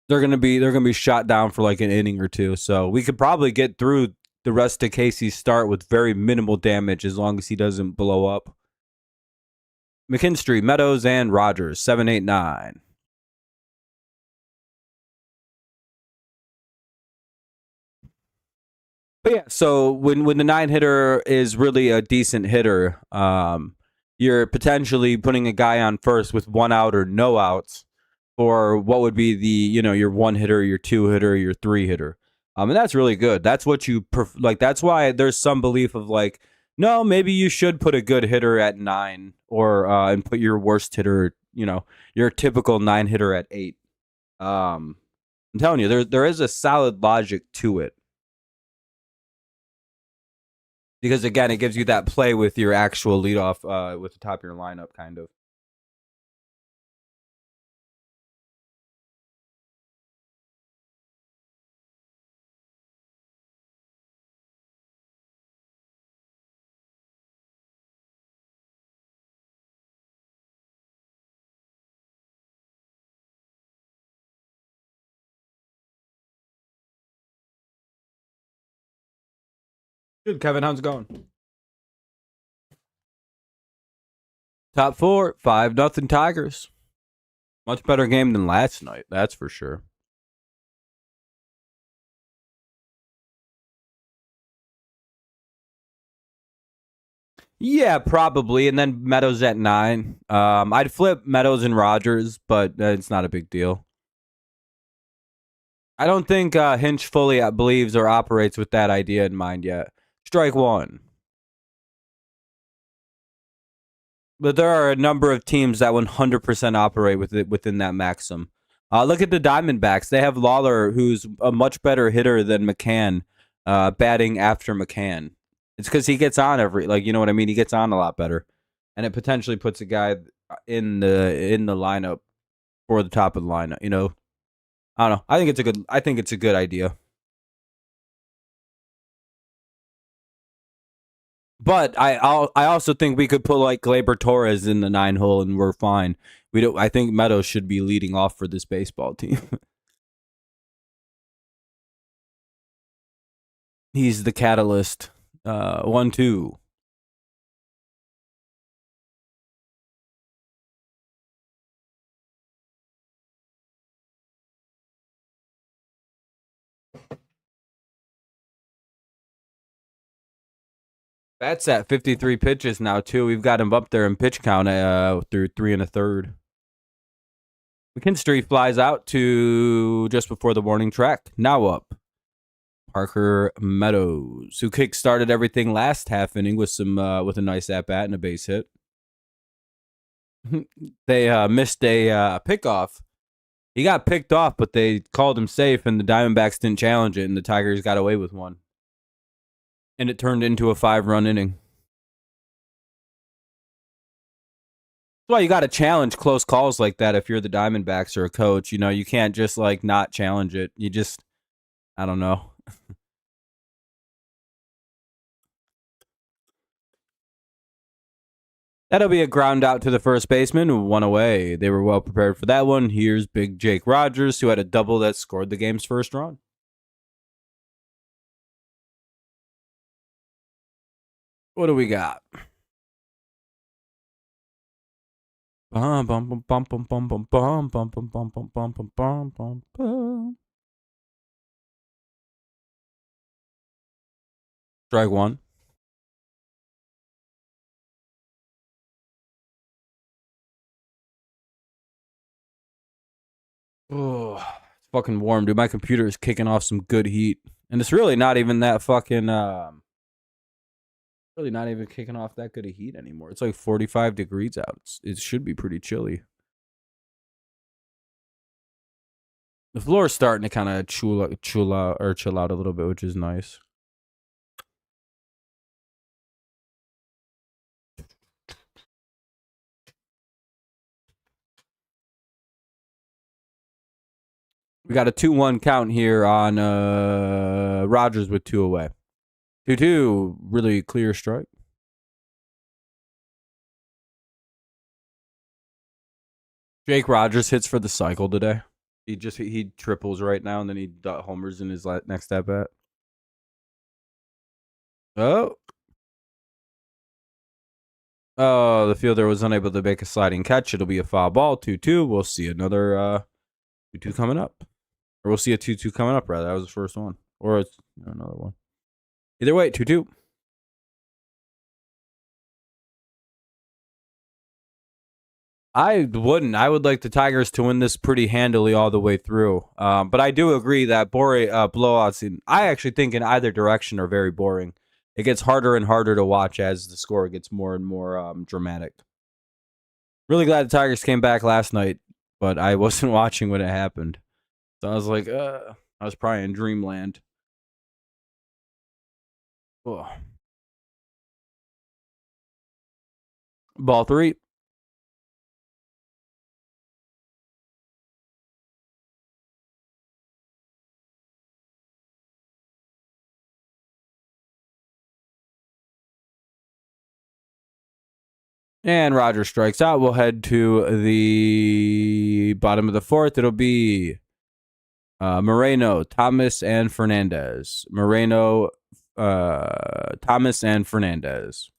They're gonna be shot down for like an inning or two. So we could probably get through the rest of Casey's start with very minimal damage as long as he doesn't blow up. McKinstry, Meadows, and Rogers. 7, 8, 9. But yeah, so when the 9 hitter is really a decent hitter, you're potentially putting a guy on first with 1 out or no outs for what would be the your 1 hitter, your 2 hitter, your 3 hitter, and that's really good. That's what you like. That's why there's some belief of like, no, maybe you should put a good hitter at 9, or and put your worst hitter, your typical 9 hitter at 8. I'm telling you, there is a solid logic to it. Because again, it gives you that play with your actual leadoff with the top of your lineup, kind of. Good, Kevin. How's it going? Top 4, 5-0 Tigers. Much better game than last night, that's for sure. Yeah, probably. And then Meadows at 9. I'd flip Meadows and Rogers, but it's not a big deal. I don't think Hinch fully believes or operates with that idea in mind yet. Strike 1. But there are a number of teams that 100% operate within that maxim. Look at the Diamondbacks. They have Lawler, who's a much better hitter than McCann, batting after McCann. It's because he gets on you know what I mean? He gets on a lot better. And it potentially puts a guy in the lineup for the top of the lineup, I don't know. I think it's a good idea. But I also think we could put like Gleyber Torres in the 9 hole and we're fine. We don't. I think Meadows should be leading off for this baseball team. He's the catalyst. 1-2. That's at 53 pitches now too. We've got him up there in pitch count through 3 1/3. McKinstry flies out to just before the warning track. Now up, Parker Meadows, who kick-started everything last half inning with with a nice at-bat and a base hit. They missed a pickoff. He got picked off, but they called him safe, and the Diamondbacks didn't challenge it, and the Tigers got away with one. And it turned into a 5-run inning. That's why you got to challenge close calls like that if you're the Diamondbacks or a coach. You know, you can't just like not challenge it. You just, I don't know. That'll be a ground out to the first baseman, 1 away. They were well prepared for that one. Here's big Jake Rogers, who had a double that scored the game's first run. What do we got? Bum bum bum bum bum bum bum bum bum bum bum bum bum bum bum bum. Strike one. Oh, it's fucking warm, dude. My computer is kicking off some good heat, and it's really not even that fucking. Really not even kicking off that good of heat anymore. It's like 45 degrees out. It should be pretty chilly. The floor is starting to kind of chill out a little bit, which is nice. We got a 2-1 count here on Rogers with 2 away. 2-2, really clear strike. Jake Rogers hits for the cycle today. He triples right now, and then he homers in his next at bat. Oh, the fielder was unable to make a sliding catch. It'll be a foul ball. 2-2. We'll see another 2-2 coming up. Or we'll see a 2-2 coming up, rather. That was the first one. Or it's another one. Either way, 2-2. I wouldn't. I would like the Tigers to win this pretty handily all the way through. But I do agree that blowouts, I actually think in either direction, are very boring. It gets harder and harder to watch as the score gets more and more dramatic. Really glad the Tigers came back last night, but I wasn't watching when it happened. So I was like, I was probably in dreamland. Oh. Ball 3. And Roger strikes out. We'll head to the bottom of the fourth. It'll be Moreno, Thomas, and Fernandez. Moreno, Thomas, and Fernandez.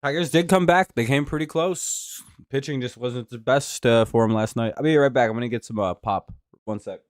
Tigers did come back. They came pretty close. Pitching just wasn't the best for him last night. I'll be right back. I'm going to get some pop. 1 sec.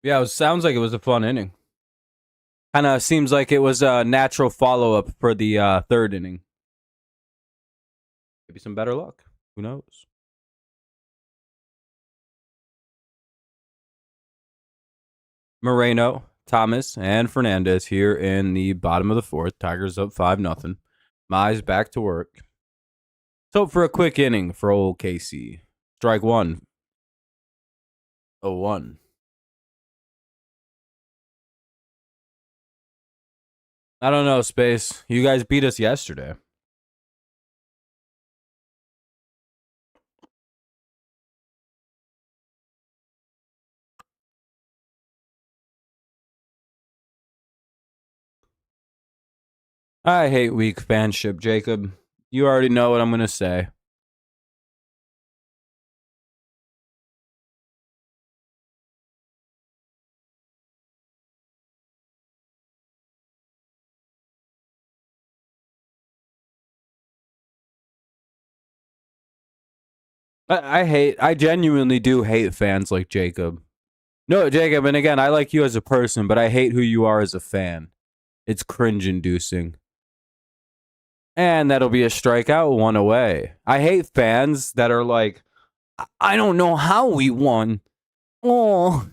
Yeah, sounds like it was a fun inning. Kind of seems like it was a natural follow up for the third inning. Maybe some better luck. Who knows? Moreno, Thomas, and Fernandez here in the bottom of the fourth. Tigers up 5-0. Mize back to work. So for a quick inning for old Casey. Strike one. 0-1. I don't know, Space. You guys beat us yesterday. I hate weak fanship, Jacob. You already know what I'm going to say. I genuinely do hate fans like Jacob. No, Jacob, and again, I like you as a person, but I hate who you are as a fan. It's cringe inducing. And that'll be a strikeout, one away. I hate fans that are like, I don't know how we won. Oh.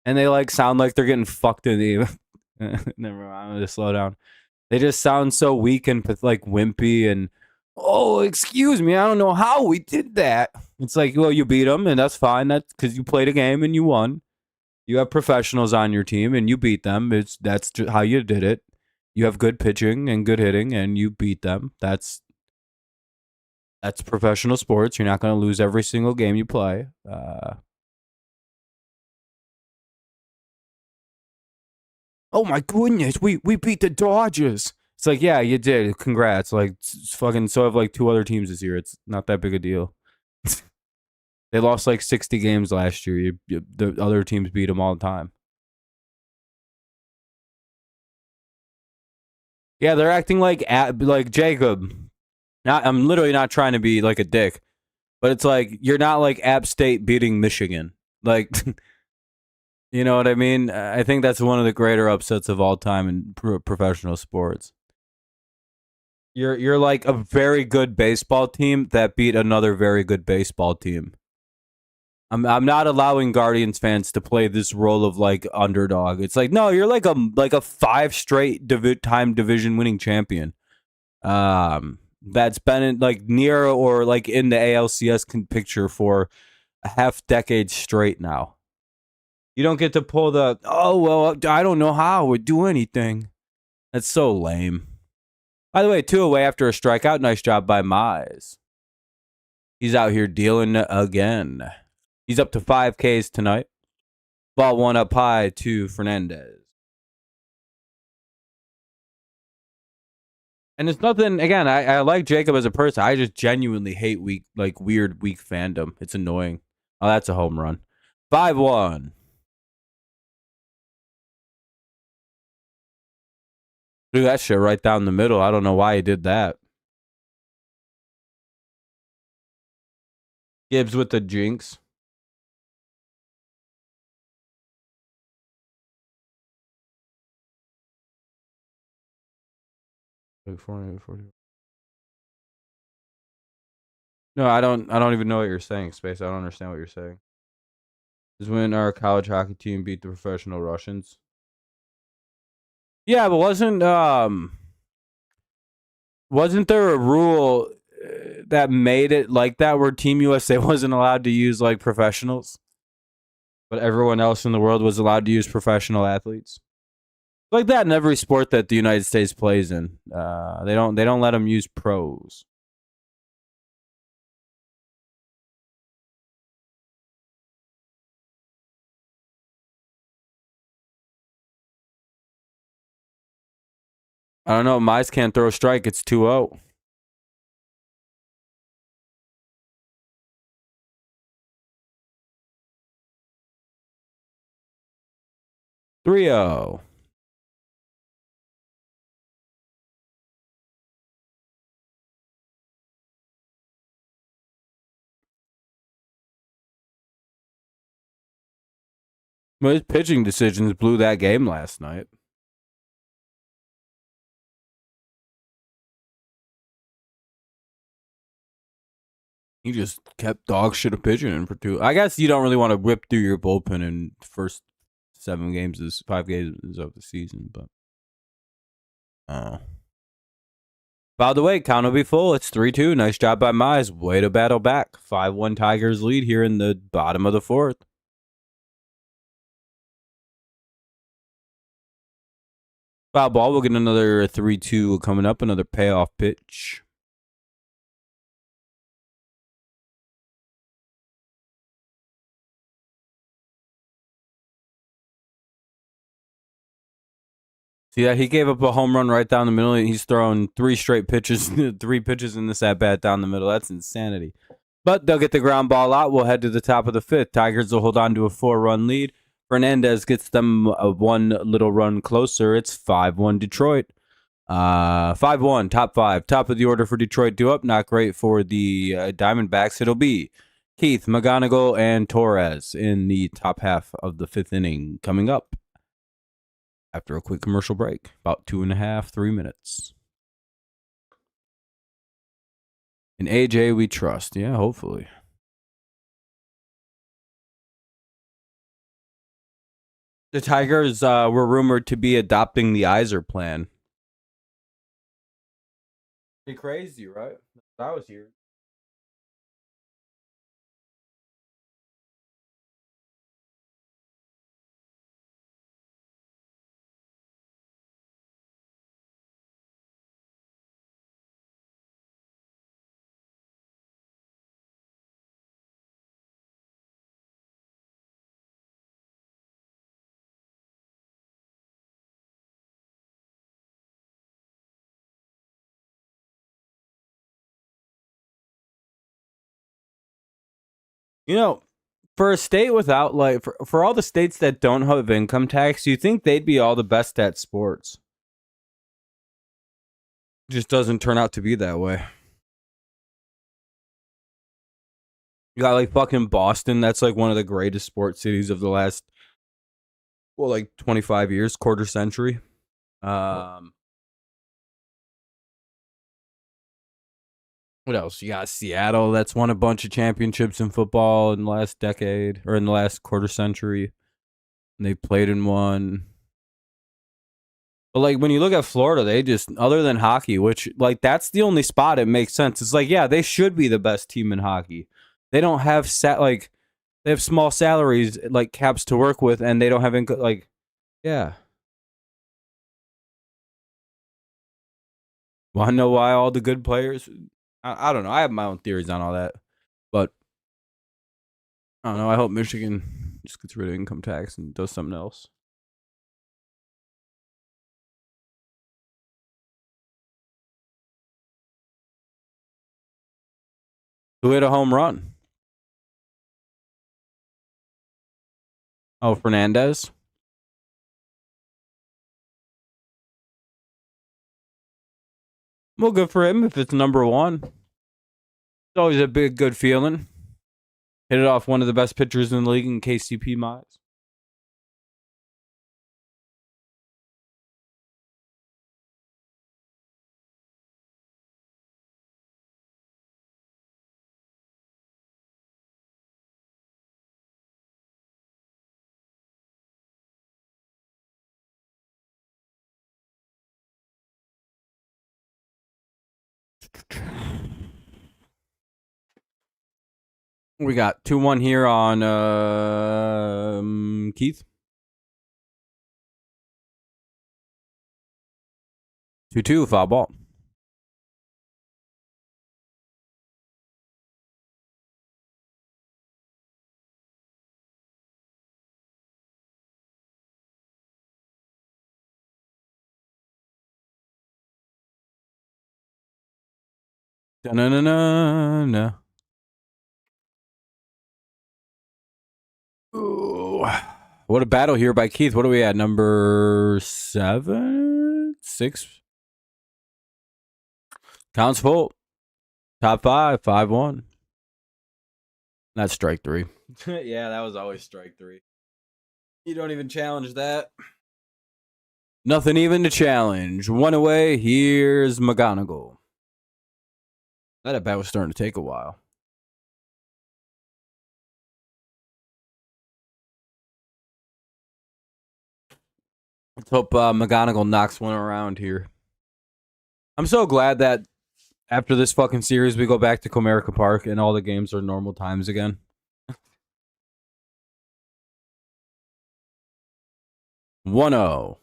And they like sound like they're getting fucked in the. Never mind, I'm gonna slow down. They just sound so weak and like wimpy and, oh, excuse me, I don't know how we did that. It's like, well, you beat them and that's fine. That's because you played a game and you won. You have professionals on your team and you beat them. That's just how you did it. You have good pitching and good hitting and you beat them. That's professional sports. You're not going to lose every single game you play. Oh my goodness, we beat the Dodgers. It's like, yeah, you did. Congrats. Like, fucking, so have like two other teams this year. It's not that big a deal. They lost like 60 games last year. The other teams beat them all the time. Yeah, they're acting like Jacob. I'm literally not trying to be like a dick, but it's like you're not like App State beating Michigan. Like, you know what I mean? I think that's one of the greater upsets of all time in professional sports. You're like a very good baseball team that beat another very good baseball team. I'm not allowing Guardians fans to play this role of like underdog. It's like, no, you're like a 5 straight time division winning champion. That's been in, like near or like in the ALCS picture for a half decade straight now. You don't get to pull the, oh well, I don't know how I would do anything. That's so lame. By the way, 2 away after a strikeout. Nice job by Mize. He's out here dealing again. He's up to 5 Ks tonight. Ball one up high to Fernandez. And it's nothing, again, I like Jacob as a person. I just genuinely hate weird weak fandom. It's annoying. Oh, that's a home run. 5-1. Threw that shit right down the middle. I don't know why he did that. Gibbs with the jinx. No, I don't even know what you're saying, Space. I don't understand what you're saying. This is when our college hockey team beat the professional Russians. Yeah, but wasn't there a rule that made it like that where Team USA wasn't allowed to use like professionals, but everyone else in the world was allowed to use professional athletes? Like that in every sport that the United States plays in. They don't let them use pros. I don't know. Mize can't throw a strike. It's 2-0. Three 0. Well, his pitching decisions blew that game last night. He just kept dog shit of pitching in for 2. I guess you don't really want to whip through your bullpen in the first 5 games of the season, but by the way, count will be full. It's 3-2. Nice job by Mize. Way to battle back. 5-1 Tigers lead here in the bottom of the 4th. Foul ball. We'll get another 3-2 coming up. Another payoff pitch. See that? He gave up a home run right down the middle. He's throwing 3 straight pitches, 3 pitches in this at-bat down the middle. That's insanity. But they'll get the ground ball out. We'll head to the top of the 5th. Tigers will hold on to a 4-run lead. Fernandez gets them one little run closer. It's 5-1 Detroit. 5-1, top 5. Top of the order for Detroit. Due up. Not great for the Diamondbacks. It'll be Keith, McGonigal, and Torres in the top half of the 5th inning coming up after a quick commercial break. About 2.5, 3 minutes. In AJ we trust. Yeah, hopefully. The Tigers were rumored to be adopting the Iser plan. Pretty crazy, right? I was here. You know, for a state without, like, for all the states that don't have income tax, you think they'd be all the best at sports. Just doesn't turn out to be that way. You got, like, fucking Boston. That's, like, one of the greatest sports cities of the last, well, like, 25 years, quarter century. What else? You got Seattle. That's won a bunch of championships in football in the last decade, or in the last quarter century. And they played in one. But, like, when you look at Florida, they just, other than hockey, which, like, that's the only spot it makes sense. It's like, yeah, they should be the best team in hockey. They don't have, they have small salaries, like, caps to work with, and they don't have, like, yeah. Well, I know why all the good players, I don't know. I have my own theories on all that. But, I don't know. I hope Michigan just gets rid of income tax and does something else. Who hit a home run? Oh, Fernandez. Well, good for him if it's number 1. It's always a big, good feeling. Hit it off one of the best pitchers in the league in KCP Mize. We got 2-1 here on Keith. 2-2, foul ball. Da-na-na-na-na. Ooh. What a battle here by Keith. What are we at? Number 7? 6? Counts full. Top 5. 5-1. That's strike 3. Yeah, that was always strike 3. You don't even challenge that. Nothing even to challenge. One away. Here's McGonagall. That at bat was starting to take a while. Let's hope McGonagall knocks one around here. I'm so glad that after this fucking series, we go back to Comerica Park and all the games are normal times again. 1-0.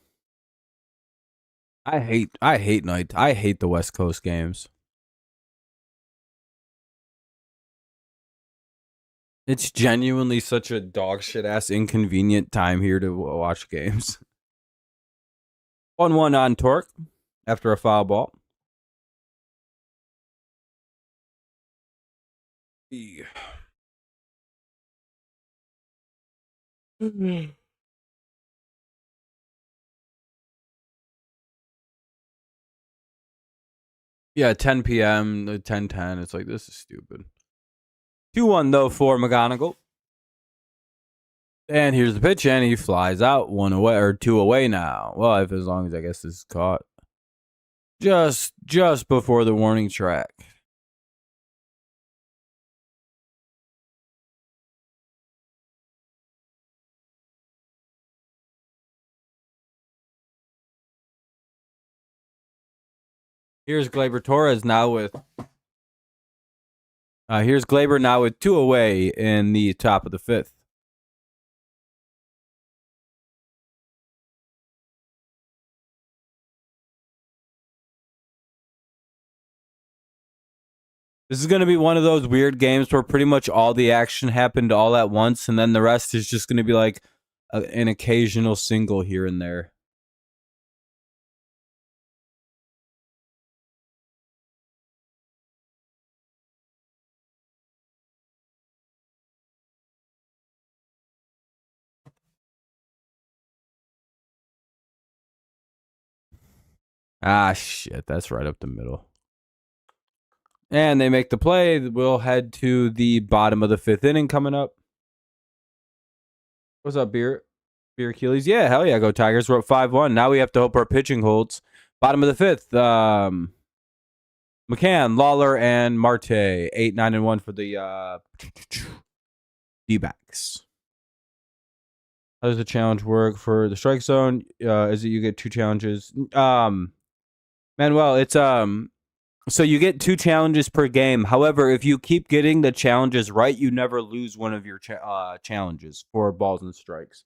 I hate night. I hate the West Coast games. It's genuinely such a dog shit ass inconvenient time here to watch games. 1-1 on Torque after a foul ball. Yeah, 10 p.m., 10:10. It's like, this is stupid. 2-1, though, for McGonagall. And here's the pitch, and he flies out 1 away, or 2 away now. Well, if as long as I guess this is caught. Just before the warning track. Here's Gleyber Torres now with... here's Gleyber now with 2 away in the top of the 5th. This is going to be one of those weird games where pretty much all the action happened all at once, and then the rest is just going to be like an occasional single here and there. Ah, shit. That's right up the middle. And they make the play. We'll head to the bottom of the 5th inning coming up. What's up, Beer Achilles? Yeah, hell yeah, go Tigers. We're up 5-1. Now we have to hope our pitching holds. Bottom of the 5th. McCann, Lawler, and Marte. 8, 9, and 1 for the DBacks. How does the challenge work for the strike zone? Is it you get 2 challenges? Manuel, it's so you get 2 challenges per game. However, if you keep getting the challenges right, you never lose one of your challenges for balls and strikes.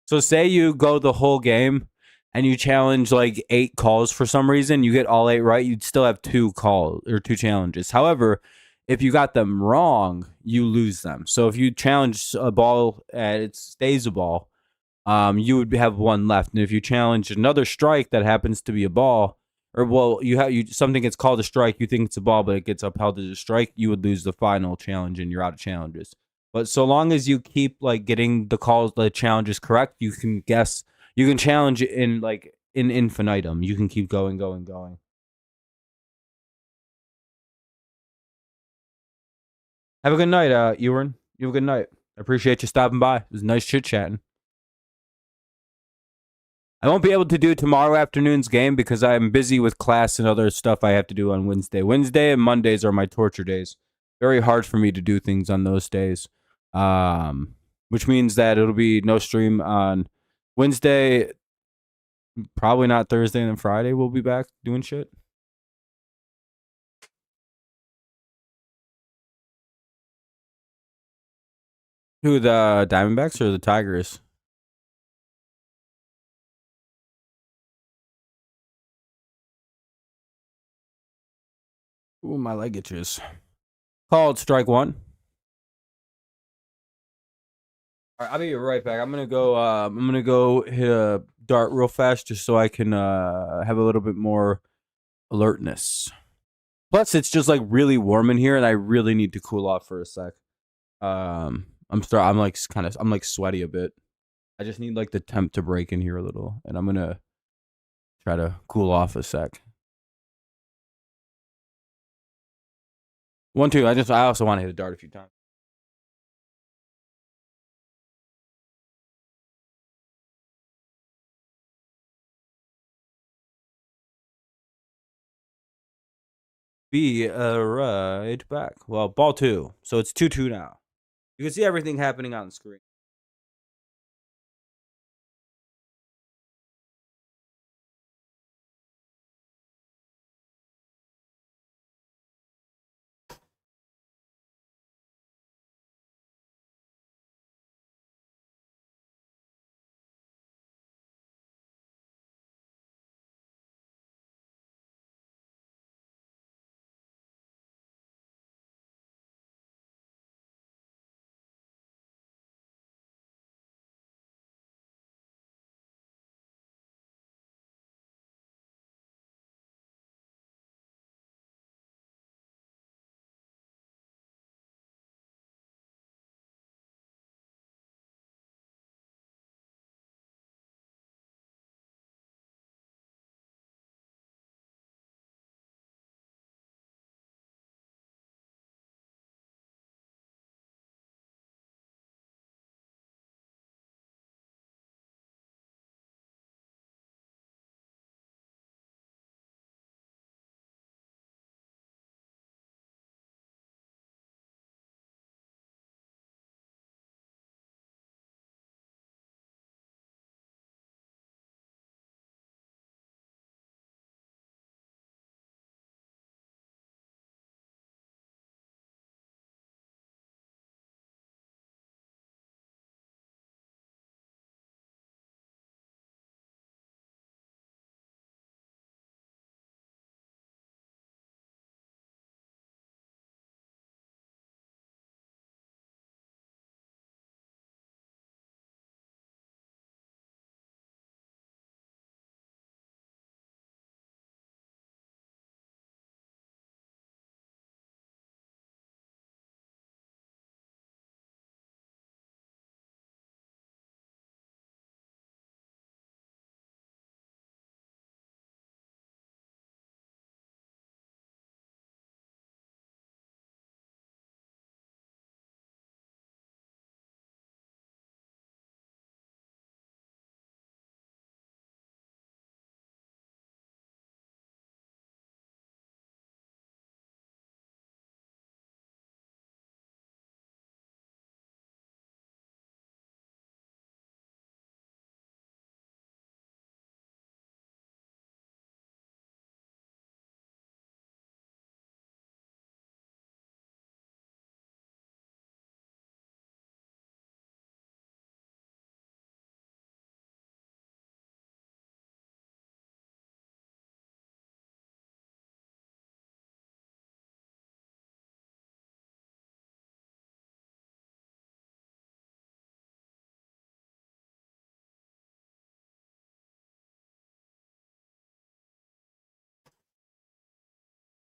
So say you go the whole game and you challenge like 8 calls for some reason, you get all 8 right, you'd still have 2 calls or 2 challenges. However, if you got them wrong, you lose them. So if you challenge a ball and it stays a ball, you would have 1 left. And if you challenge another strike that happens to be a ball, or well, something gets called a strike, you think it's a ball, but it gets upheld as a strike, you would lose the final challenge and you're out of challenges. But so long as you keep like getting the challenges correct, you can challenge in like in infinitum. You can keep going. Have a good night, Ewan. You have a good night. I appreciate you stopping by. It was nice chit chatting. I won't be able to do tomorrow afternoon's game because I'm busy with class and other stuff I have to do on Wednesday. Wednesday and Mondays are my torture days. Very hard for me to do things on those days, which means that it'll be no stream on Wednesday, probably not Thursday, and then Friday we'll be back doing shit. Who, the Diamondbacks or the Tigers? Ooh, my leg itches. Called strike 1. All right, I'll be right back. I'm gonna go hit a dart real fast just so I can have a little bit more alertness. Plus, it's just like really warm in here, and I really need to cool off for a sec. I'm like sweaty a bit. I just need like the temp to break in here a little, and I'm gonna try to cool off a sec. 1, 2. I also want to hit a dart a few times. Be right back. Well, ball 2. So it's 2-2 now. You can see everything happening on the screen.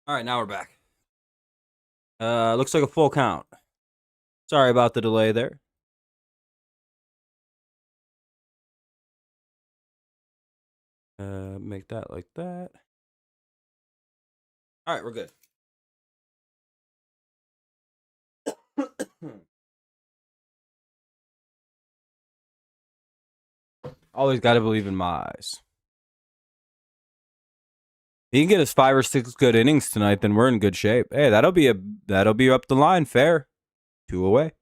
All right, now we're back. Looks like a full count. Sorry about the delay there. Make that like that. All right, we're good. Always got to believe in my eyes. He can get us 5 or 6 good innings tonight, then we're in good shape. Hey, that'll be up the line, fair. 2 away.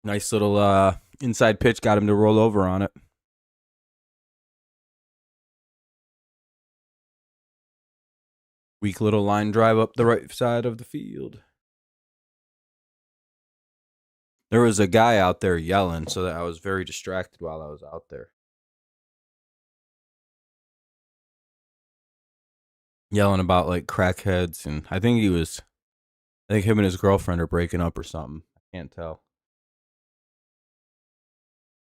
Nice little inside pitch, got him to roll over on it. Weak little line drive up the right side of the field. There was a guy out there yelling, so that I was very distracted while I was out there. Yelling about like crackheads, and I think him and his girlfriend are breaking up or something. I can't tell.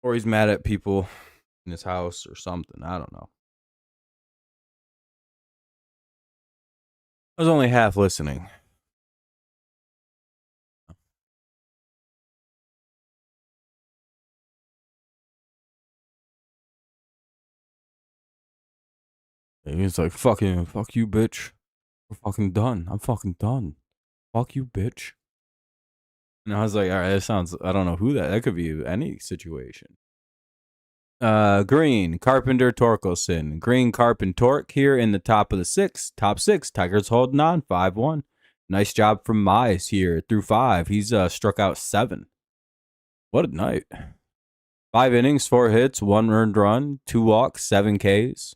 Or he's mad at people in his house or something. I don't know. I was only half listening. And he's like, fuck you, bitch. We're fucking done. I'm fucking done. Fuck you, bitch. And I was like, all right, that sounds, I don't know who that could be any situation. Green, Carpenter, Torkelson. Green, Carp, and Torque here in the top of the six. Top six. Tigers holding on 5-1. Nice job from Mize here through 5. He's struck out 7. What a night. 5 innings, 4 hits, 1 earned run, 2 walks, 7 Ks.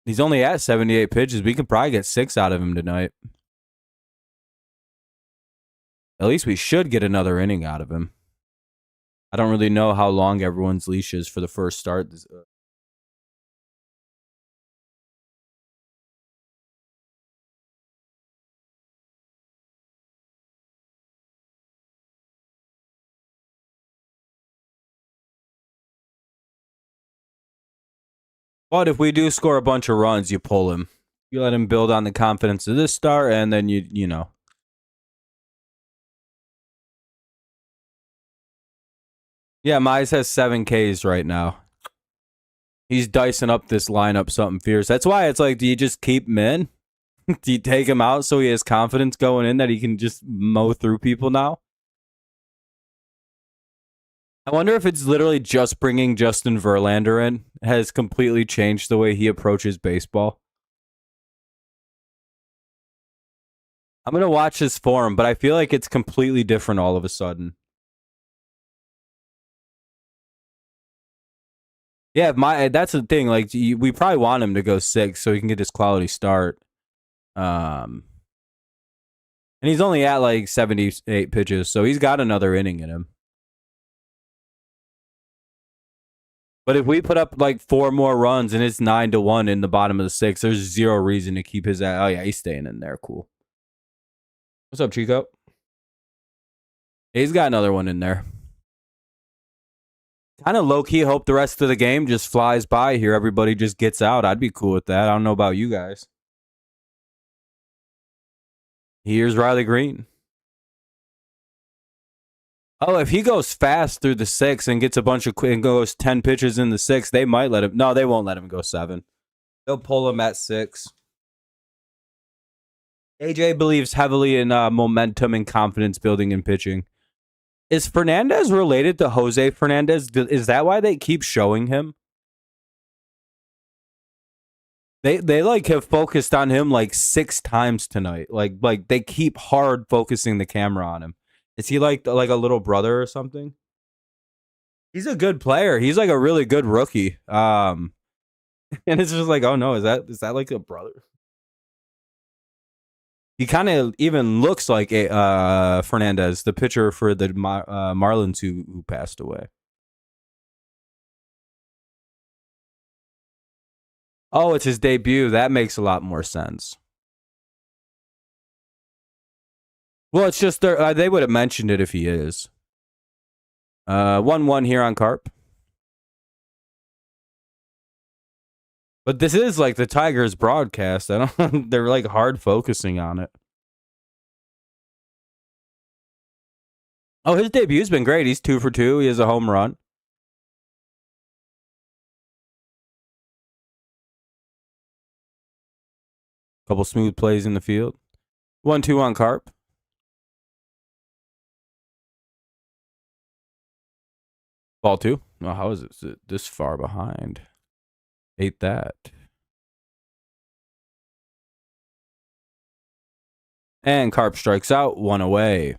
He's only at 78 pitches. We could probably get 6 out of him tonight. At least we should get another inning out of him. I don't really know how long everyone's leash is for the first start. But if we do score a bunch of runs, you pull him. You let him build on the confidence of this start, and then you know. Yeah, Mize has 7 Ks right now. He's dicing up this lineup something fierce. That's why it's like, do you just keep him in? Do you take him out so he has confidence going in that he can just mow through people now? I wonder if it's literally just bringing Justin Verlander in has completely changed the way he approaches baseball. I'm going to watch this for him, but I feel like it's completely different all of a sudden. Yeah, that's the thing. Like, we probably want him to go 6 so he can get his quality start. And he's only at like 78 pitches, so he's got another inning in him. But if we put up like 4 more runs and it's 9-1 in the bottom of the 6, there's 0 reason to keep his. Oh yeah, he's staying in there. Cool. What's up, Chico? He's got another one in there. Kind of low-key hope the rest of the game just flies by here. Everybody just gets out. I'd be cool with that. I don't know about you guys. Here's Riley Green. Oh, if he goes fast through the 6 and gets a bunch of and goes 10 pitches in the 6, they might let him. No, they won't let him go 7. They'll pull him at 6. AJ believes heavily in momentum and confidence building in pitching. Is Fernandez related to Jose Fernandez? Is that why they keep showing him? They like have focused on him like 6 times tonight. Like they keep hard focusing the camera on him. Is he like a little brother or something? He's a good player. He's like a really good rookie. And it's just like, oh no, is that like a brother? He kind of even looks like a Fernandez, the pitcher for the Marlins who passed away. Oh, it's his debut. That makes a lot more sense. Well, it's just they would have mentioned it if he is. 1-1 here on Carp. But this is like the Tigers broadcast. They're like hard focusing on it. Oh, his debut's been great. He's 2 for 2. He has a home run. Couple smooth plays in the field. 1-2 on Carp. Ball 2. Oh, how is it this far behind? Ate that. And Carp strikes out, 1 away.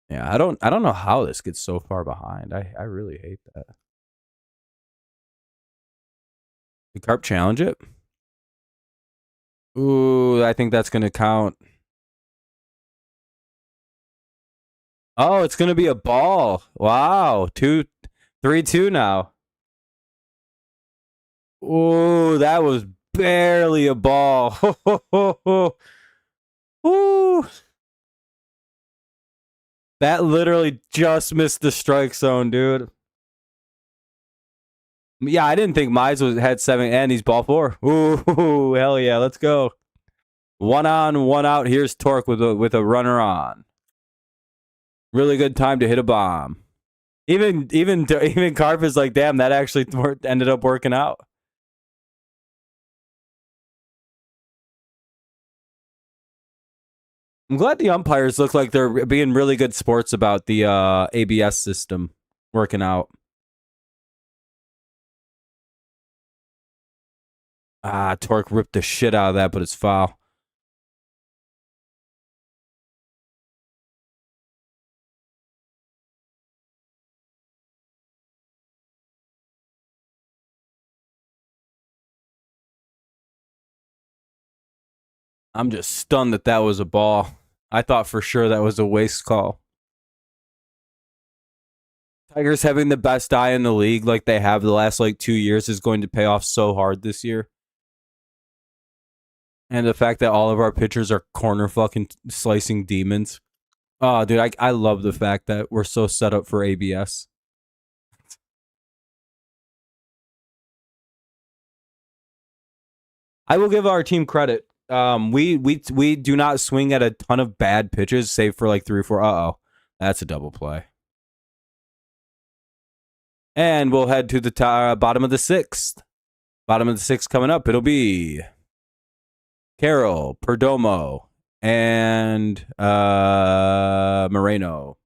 Yeah, I don't know how this gets so far behind. I really hate that. Did Carp challenge it? Ooh, I think that's gonna count. Oh, it's gonna be a ball. Wow. 3-2 now. Ooh, that was barely a ball. Ooh. That literally just missed the strike zone, dude. Yeah, I didn't think Mize had 7, and he's ball 4. Ooh, hell yeah, let's go. 1 on, 1 out. Here's Torque with a runner on. Really good time to hit a bomb. Even Carp is like, damn, that actually ended up working out. I'm glad the umpires look like they're being really good sports about the ABS system. Working out. Torque ripped the shit out of that, but it's foul. I'm just stunned that that was a ball. I thought for sure that was a waste call. Tigers having the best eye in the league like they have the last like 2 years is going to pay off so hard this year. And the fact that all of our pitchers are corner fucking slicing demons. Oh, dude, I love the fact that we're so set up for ABS. I will give our team credit. We do not swing at a ton of bad pitches, save for like 3 or 4. That's a double play. And we'll head to the bottom of the 6th. Bottom of the 6th coming up. It'll be Carroll, Perdomo, and Moreno.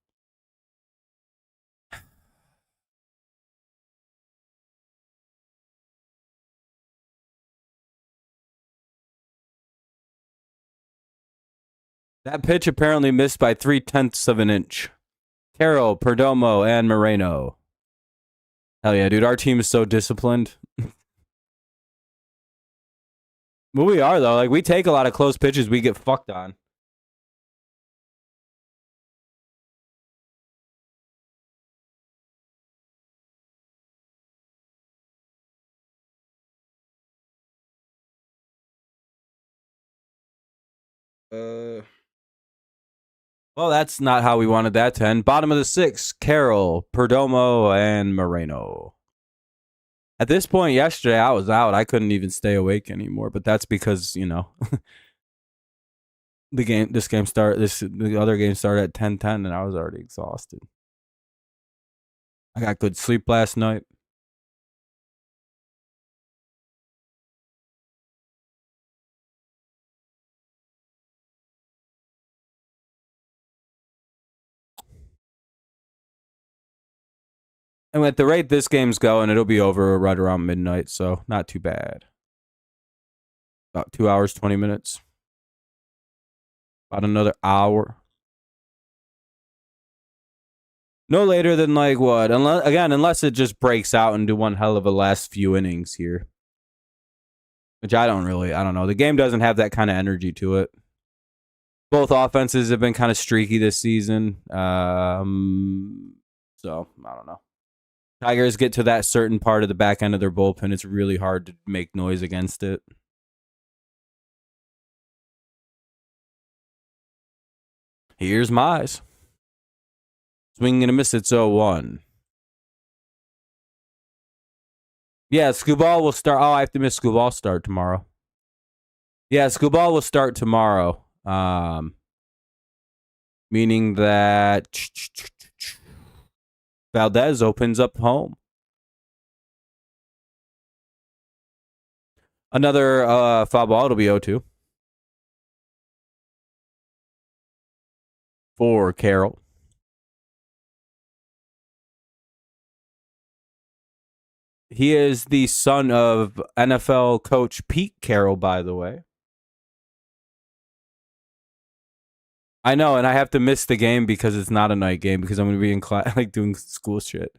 That pitch apparently missed by 0.3 of an inch. Carroll, Perdomo, and Moreno. Hell yeah, dude. Our team is so disciplined. Well, we are, though. Like, we take a lot of close pitches we get fucked on. Well, that's not how we wanted that to end. Bottom of the 6th, Carroll, Perdomo, and Moreno. At this point yesterday, I was out. I couldn't even stay awake anymore. But that's because, you know, the other game started at 10:10, and I was already exhausted. I got good sleep last night. And at the rate this game's going, it'll be over right around midnight, so not too bad. About 2 hours, 20 minutes. About another hour. No later than like what? Unless it just breaks out into one hell of a last few innings here. Which I don't know. The game doesn't have that kind of energy to it. Both offenses have been kind of streaky this season. So, I don't know. Tigers get to that certain part of the back end of their bullpen. It's really hard to make noise against it. Here's Mize. Swinging and a miss. It's 0-1. Yeah, Scooball will start. Oh, I have to miss Scooball start tomorrow. Yeah, Scooball will start tomorrow. Meaning that Valdez opens up home. Another foul ball. It'll be 0-2. For Carroll. He is the son of NFL coach Pete Carroll, by the way. I know, and I have to miss the game because it's not a night game because I'm going to be in class, like doing school shit.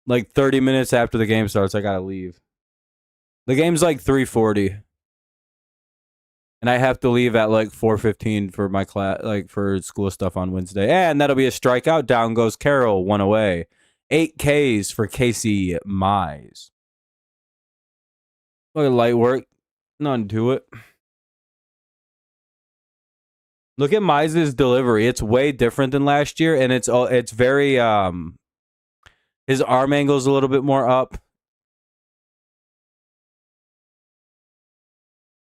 Like 30 minutes after the game starts, I got to leave. The game's like 3:40. And I have to leave at like 4:15 for my class, like for school stuff on Wednesday. And that'll be a strikeout. Down goes Carroll, 1 away. 8 Ks for Casey Mize. Look at light work. None to it. Look at Mize's delivery. It's way different than last year, and it's very his arm angle's a little bit more up.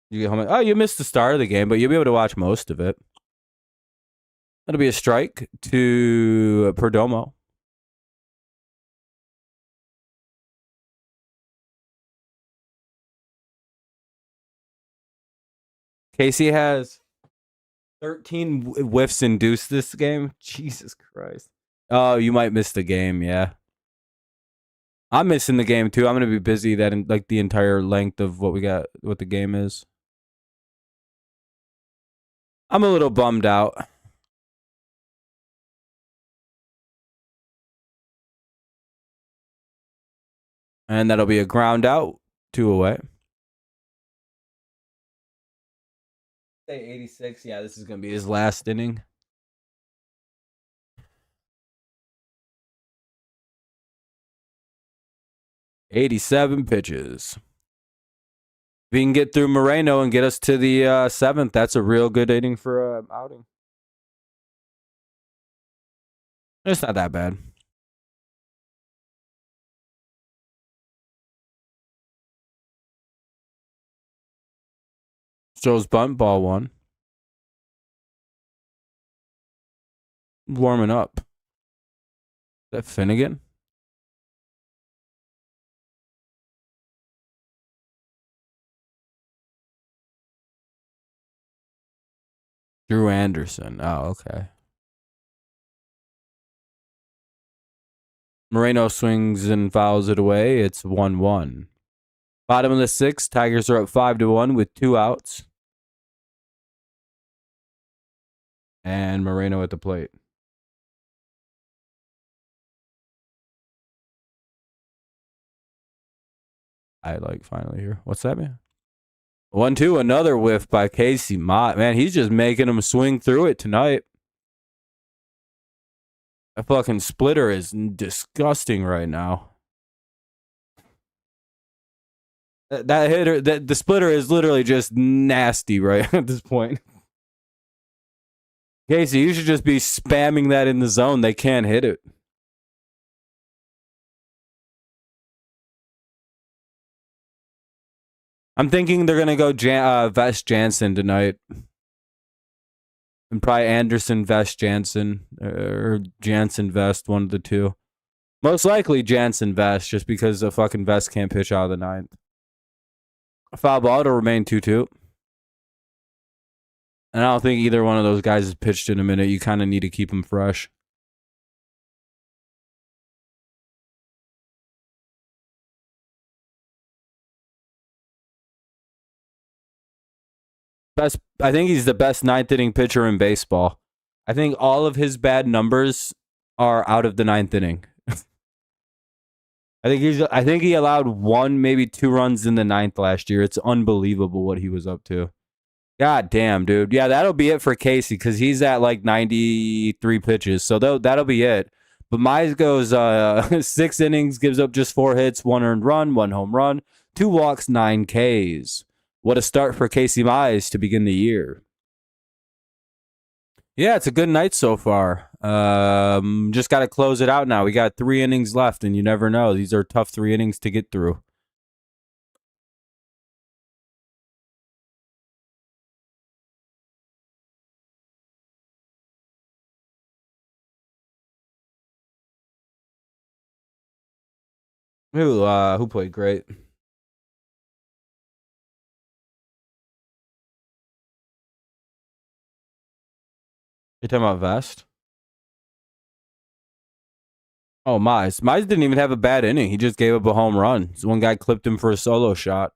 You get home. Oh, you missed the start of the game, but you'll be able to watch most of it. That'll be a strike to Perdomo. Casey has 13 whiffs induced this game. Jesus Christ. Oh, you might miss the game. Yeah, I'm missing the game too. I'm gonna be busy that in, like the entire length of what we got, what the game is. I'm a little bummed out. And that'll be a ground out, 2 away. Say 86. Yeah, this is gonna be his last inning. '87 pitches. If he can get through Moreno and get us to the 7th, that's a real good inning for outing. It's not that bad. Joe's bunt, ball 1. Warming up. Is that Finnegan? Drew Anderson. Oh, okay. Moreno swings and fouls it away. It's 1-1. Bottom of the 6th, Tigers are up 5-1 with 2 outs. And Moreno at the plate. I like finally here. What's that, man? 1-2, another whiff by Casey Mott. Man, he's just making him swing through it tonight. That fucking splitter is disgusting right now. That hitter, the splitter is literally just nasty right at this point. Casey, you should just be spamming that in the zone. They can't hit it. I'm thinking they're gonna go Vest Jansen tonight, and probably Anderson Vest Jansen or Jansen Vest, one of the two. Most likely Jansen Vest, just because the fucking Vest can't pitch out of the 9th. Foul ball to remain 2-2. And I don't think either one of those guys has pitched in a minute. You kind of need to keep them fresh. I think he's the best 9th inning pitcher in baseball. I think all of his bad numbers are out of the 9th inning. I think he allowed 1, maybe 2 runs in the 9th last year. It's unbelievable what he was up to. God damn, dude. Yeah, that'll be it for Casey because he's at like 93 pitches. So that'll be it. But Mize goes 6 innings, gives up just 4 hits, 1 earned run, 1 home run, 2 walks, 9 Ks. What a start for Casey Mize to begin the year. Yeah, it's a good night so far. Just got to close it out now. We got 3 innings left, and you never know. These are tough 3 innings to get through. Who played great? You talking about Vest? Oh, Mize. Mize didn't even have a bad inning. He just gave up a home run. So one guy clipped him for a solo shot.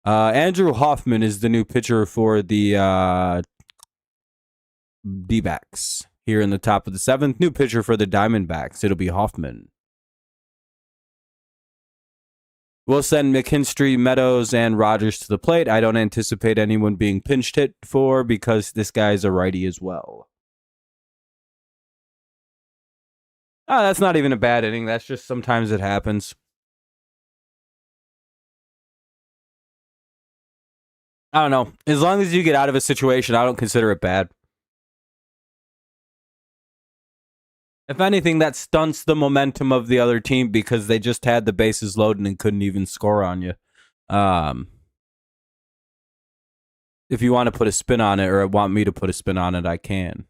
Andrew Hoffman is the new pitcher for the DBacks here in the top of the 7th. New pitcher for the Diamondbacks. It'll be Hoffman. We'll send McKinstry, Meadows, and Rogers to the plate. I don't anticipate anyone being pinch hit for because this guy's a righty as well. Oh, that's not even a bad inning. That's just sometimes it happens. I don't know. As long as you get out of a situation, I don't consider it bad. If anything, that stunts the momentum of the other team because they just had the bases loaded and couldn't even score on you. If you want to put a spin on it or want me to put a spin on it, I can.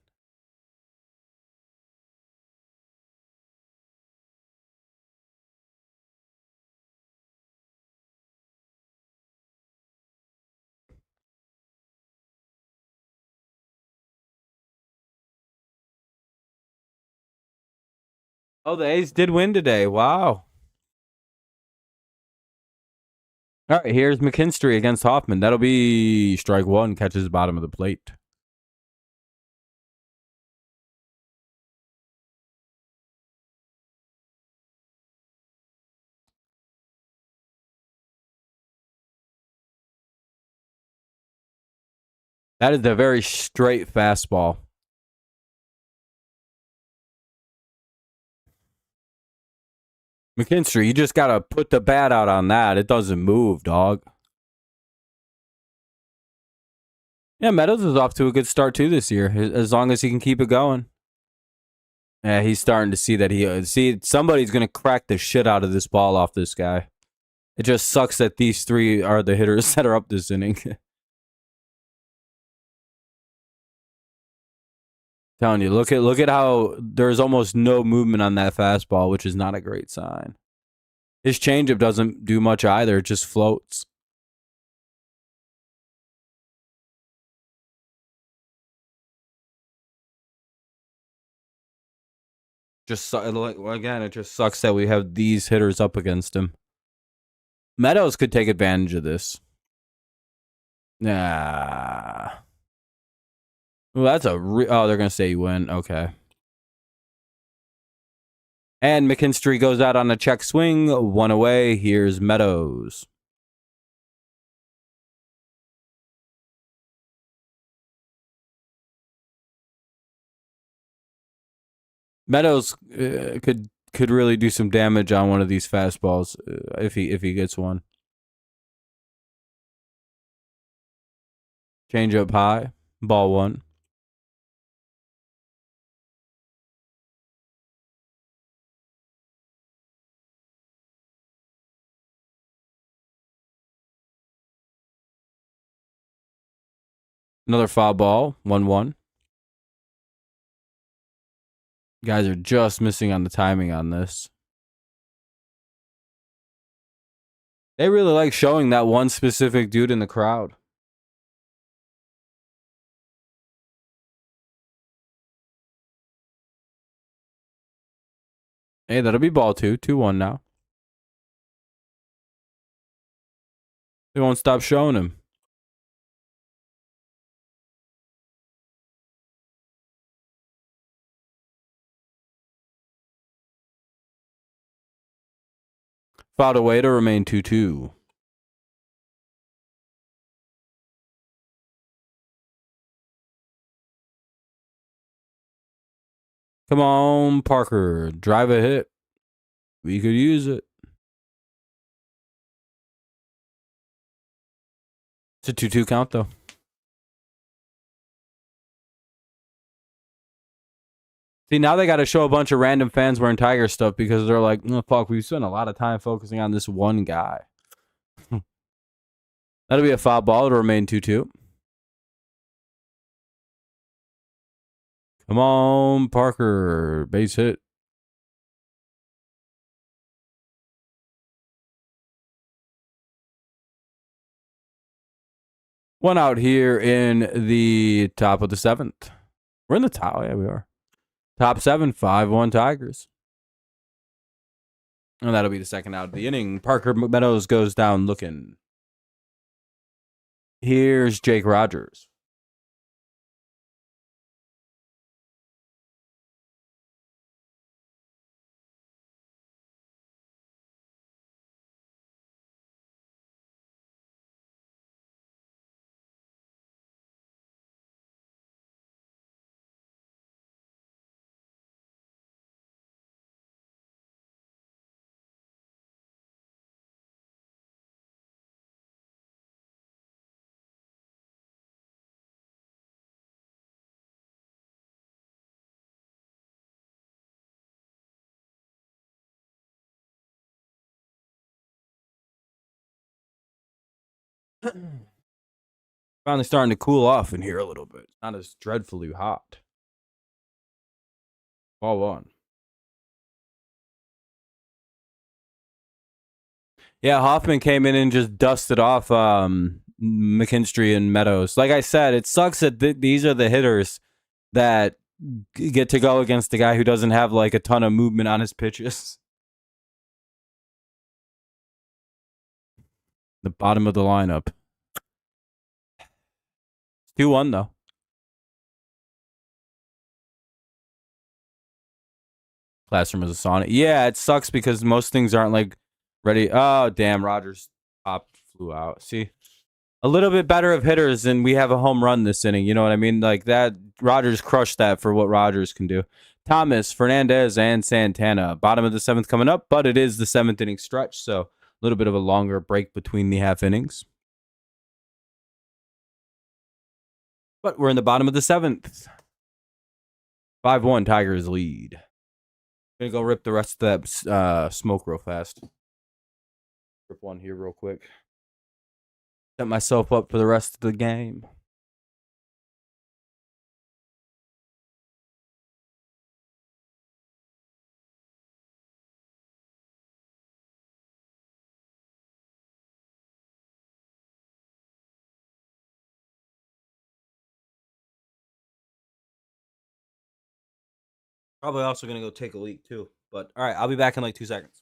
Oh, the A's did win today. Wow. All right, here's McKinstry against Hoffman. That'll be strike one, catches the bottom of the plate. That is a very straight fastball. McKinstry, you just got to put the bat out on that. It doesn't move, dog. Yeah, Meadows is off to a good start, too, this year, as long as he can keep it going. Yeah, he's starting to see that somebody's going to crack the shit out of this ball off this guy. It just sucks that these three are the hitters that are up this inning. Telling you, look at how there's almost no movement on that fastball, which is not a great sign. His changeup doesn't do much either; it just floats. Again, it just sucks that we have these hitters up against him. Meadows could take advantage of this. Nah. Well, that's they're gonna say you win. Okay. And McKinstry goes out on a check swing, one away. Here's Meadows. Meadows could really do some damage on one of these fastballs if he gets one. Change up high, ball one. Another foul ball, 1-1. Guys are just missing on the timing on this. They really like showing that one specific dude in the crowd. Hey, that'll be ball two. 2-1 now. They won't stop showing him. Fouled away to remain 2-2. Come on, Parker. Drive a hit. We could use it. It's a 2-2 count, though. See, now they got to show a bunch of random fans wearing Tiger stuff because they're like, oh, fuck, we spent a lot of time focusing on this one guy. That'll be a foul ball to remain 2-2. Come on, Parker. Base hit. One out here in the top of the seventh. We're in the top. Yeah, we are. Top seven, 5-1 Tigers. And that'll be the second out of the inning. Parker Meadows goes down looking. Here's Jake Rogers. Finally starting to cool off in here a little bit. Not as dreadfully hot. Ball one. Yeah, Hoffman came in and just dusted off McKinstry and Meadows. Like I said, it sucks that these are the hitters that get to go against the guy who doesn't have like a ton of movement on his pitches. The bottom of the lineup. 2-1 though. Classroom is a sauna. Yeah, it sucks because most things aren't like ready. Oh, damn. Rogers top flew out. See, a little bit better of hitters, and we have a home run this inning. You know what I mean? Like that, Rogers crushed that for what Rogers can do. Thomas, Fernandez, and Santana. Bottom of the 7th coming up, but it is the 7th inning stretch, so a little bit of a longer break between the half innings. But we're in the bottom of the 7th. 5-1 Tigers lead. Gonna go rip the rest of that smoke real fast. Rip one here real quick. Set myself up for the rest of the game. Probably also gonna go take a leak too. But all right, I'll be back in like 2 seconds.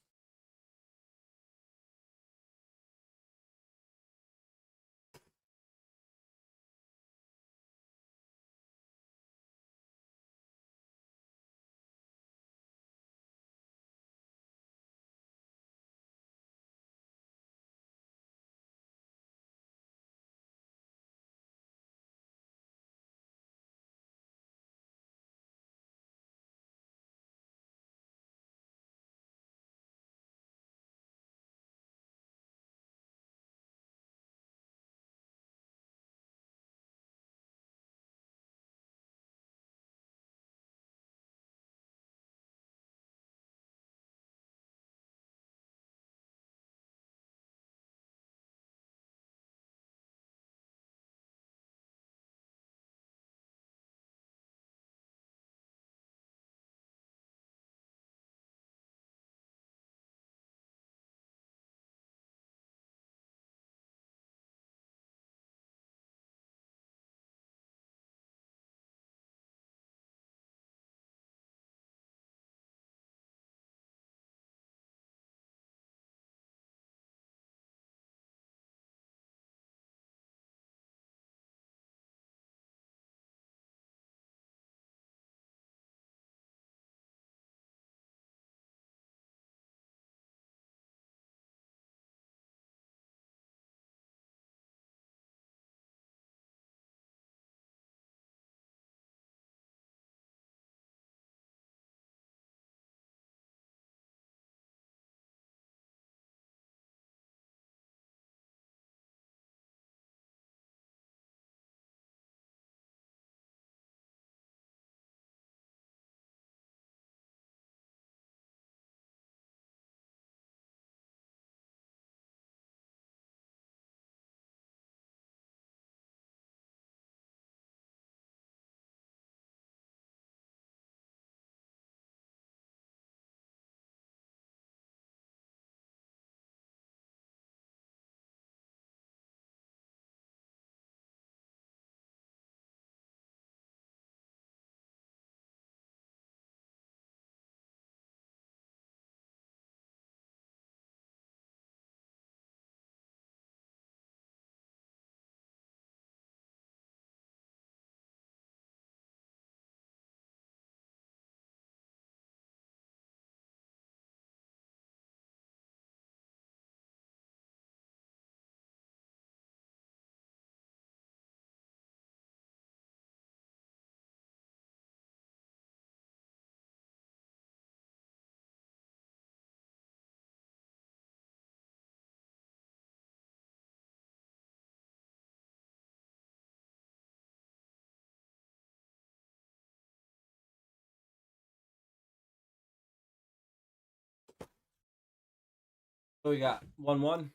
So we got 1-1.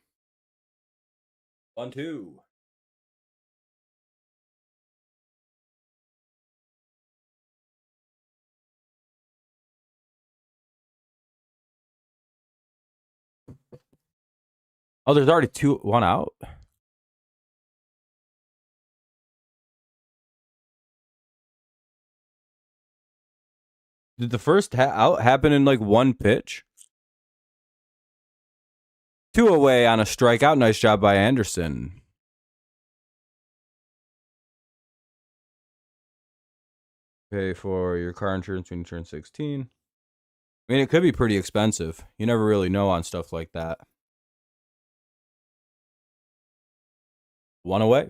1-2. Oh, there's already 1 out. Did the first out happen in like one pitch? 2 away on a strikeout. Nice job by Anderson. Pay for your car insurance when you turn 16. I mean, it could be pretty expensive. You never really know on stuff like that. 1 away.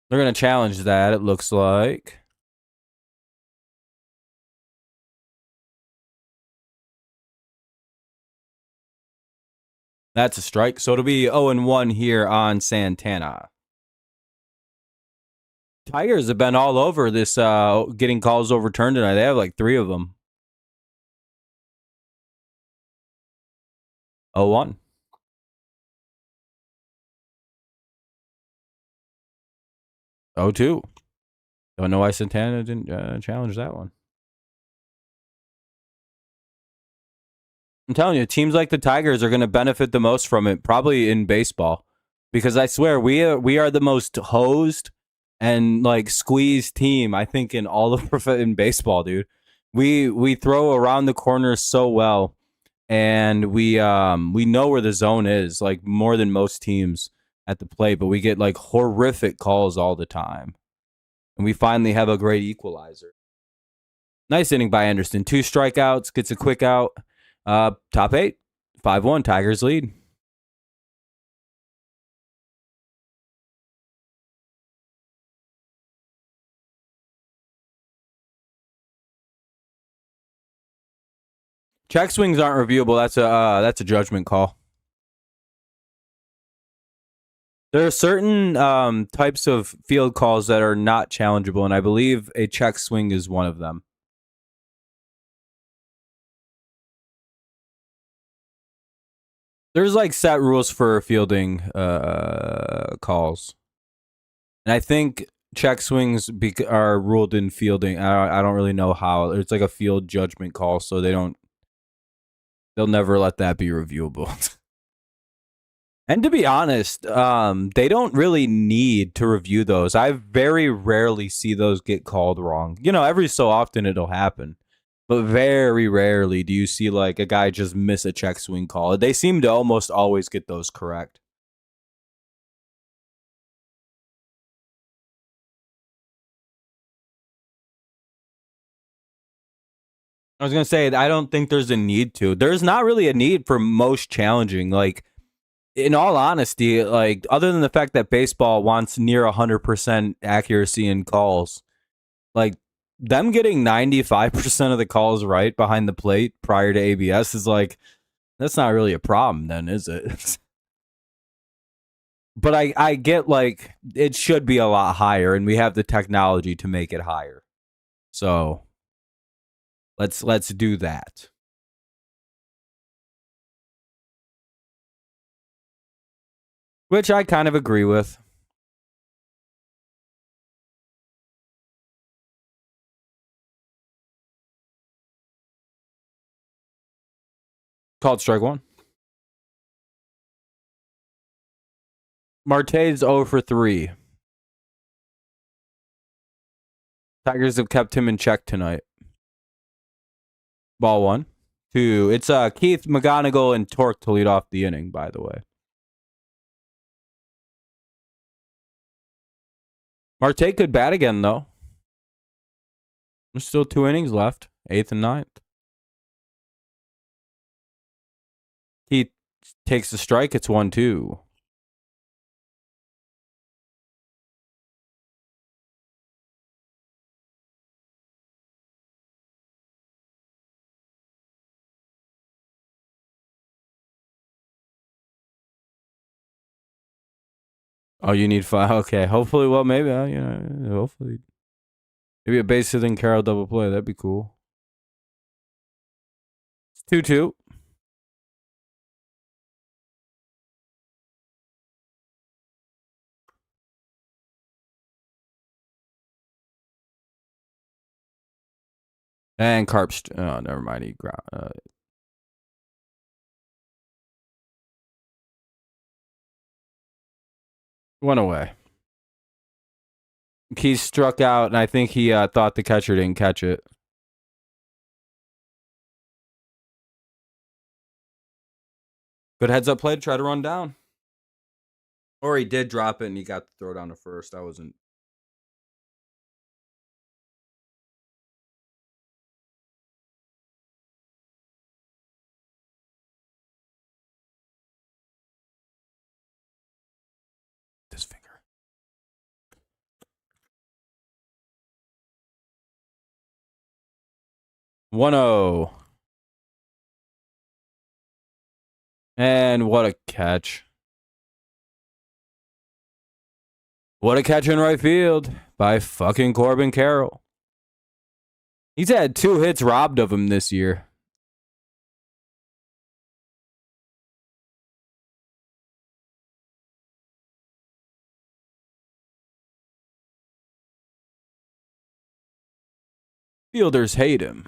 They're going to challenge that, it looks like. That's a strike. So it'll be 0-1 here on Santana. Tigers have been all over this getting calls overturned tonight. They have like 3 of them. 0-1. Oh, 2. Don't know why Santana didn't challenge that one. I'm telling you, teams like the Tigers are going to benefit the most from it, probably in baseball, because I swear we are the most hosed and like squeezed team I think in all of in baseball, dude. We throw around the corners so well, and we know where the zone is like more than most teams at the plate, but we get like horrific calls all the time, and we finally have a great equalizer. Nice inning by Anderson. 2 strikeouts, gets a quick out. Top 8, 5-1, Tigers lead. Check swings aren't reviewable. That's a judgment call. There are certain types of field calls that are not challengeable, and I believe a check swing is one of them. There's like set rules for fielding calls, and I think check swings are ruled in fielding. I don't really know how. It's like a field judgment call, so they'll never let that be reviewable. And to be honest, they don't really need to review those. I very rarely see those get called wrong. You know, every so often it'll happen, but very rarely do you see like a guy just miss a check swing call. They seem to almost always get those correct. I was going to say, I don't think there's a need to. There's not really a need for most challenging. Like, in all honesty, like, other than the fact that baseball wants near 100% accuracy in calls, like, them getting 95% of the calls right behind the plate prior to ABS is like, that's not really a problem then, is it? But I get like it should be a lot higher, and we have the technology to make it higher. So let's do that. Which I kind of agree with. Called strike 1. Marte's 0 for 3. Tigers have kept him in check tonight. Ball 1. 2. It's Keith, McGonigal, and Torque to lead off the inning, by the way. Marte could bat again, though. There's still 2 innings left, 8th and 9th. He takes the strike. It's 1-2. Oh, you need 5. Okay, hopefully. Well, maybe hopefully, maybe a base hitting Carroll double play. That'd be cool. It's 2-2. And Carp's. Oh, never mind. He ground. 1 away. He struck out, and I think he thought the catcher didn't catch it. Good heads up play to try to run down. Or he did drop it, and he got the throw down to first. I wasn't. This finger. 1-0. And what a catch. What a catch in right field by fucking Corbin Carroll. He's had 2 hits robbed of him this year. Fielders hate him.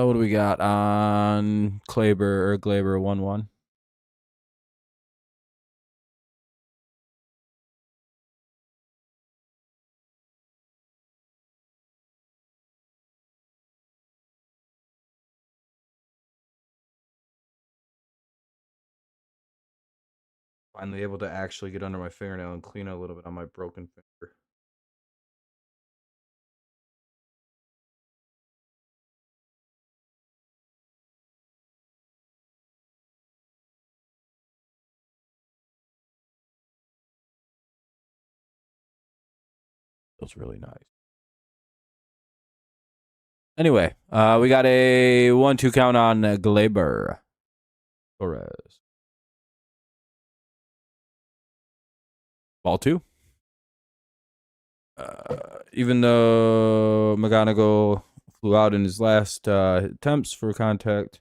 What do we got on Glaber 1-1? Finally able to actually get under my fingernail and clean a little bit on my broken finger. Feels really nice. Anyway, we got a 1-2 count on Glaber Torres. Ball 2. Even though McGonigal flew out in his last attempts for contact.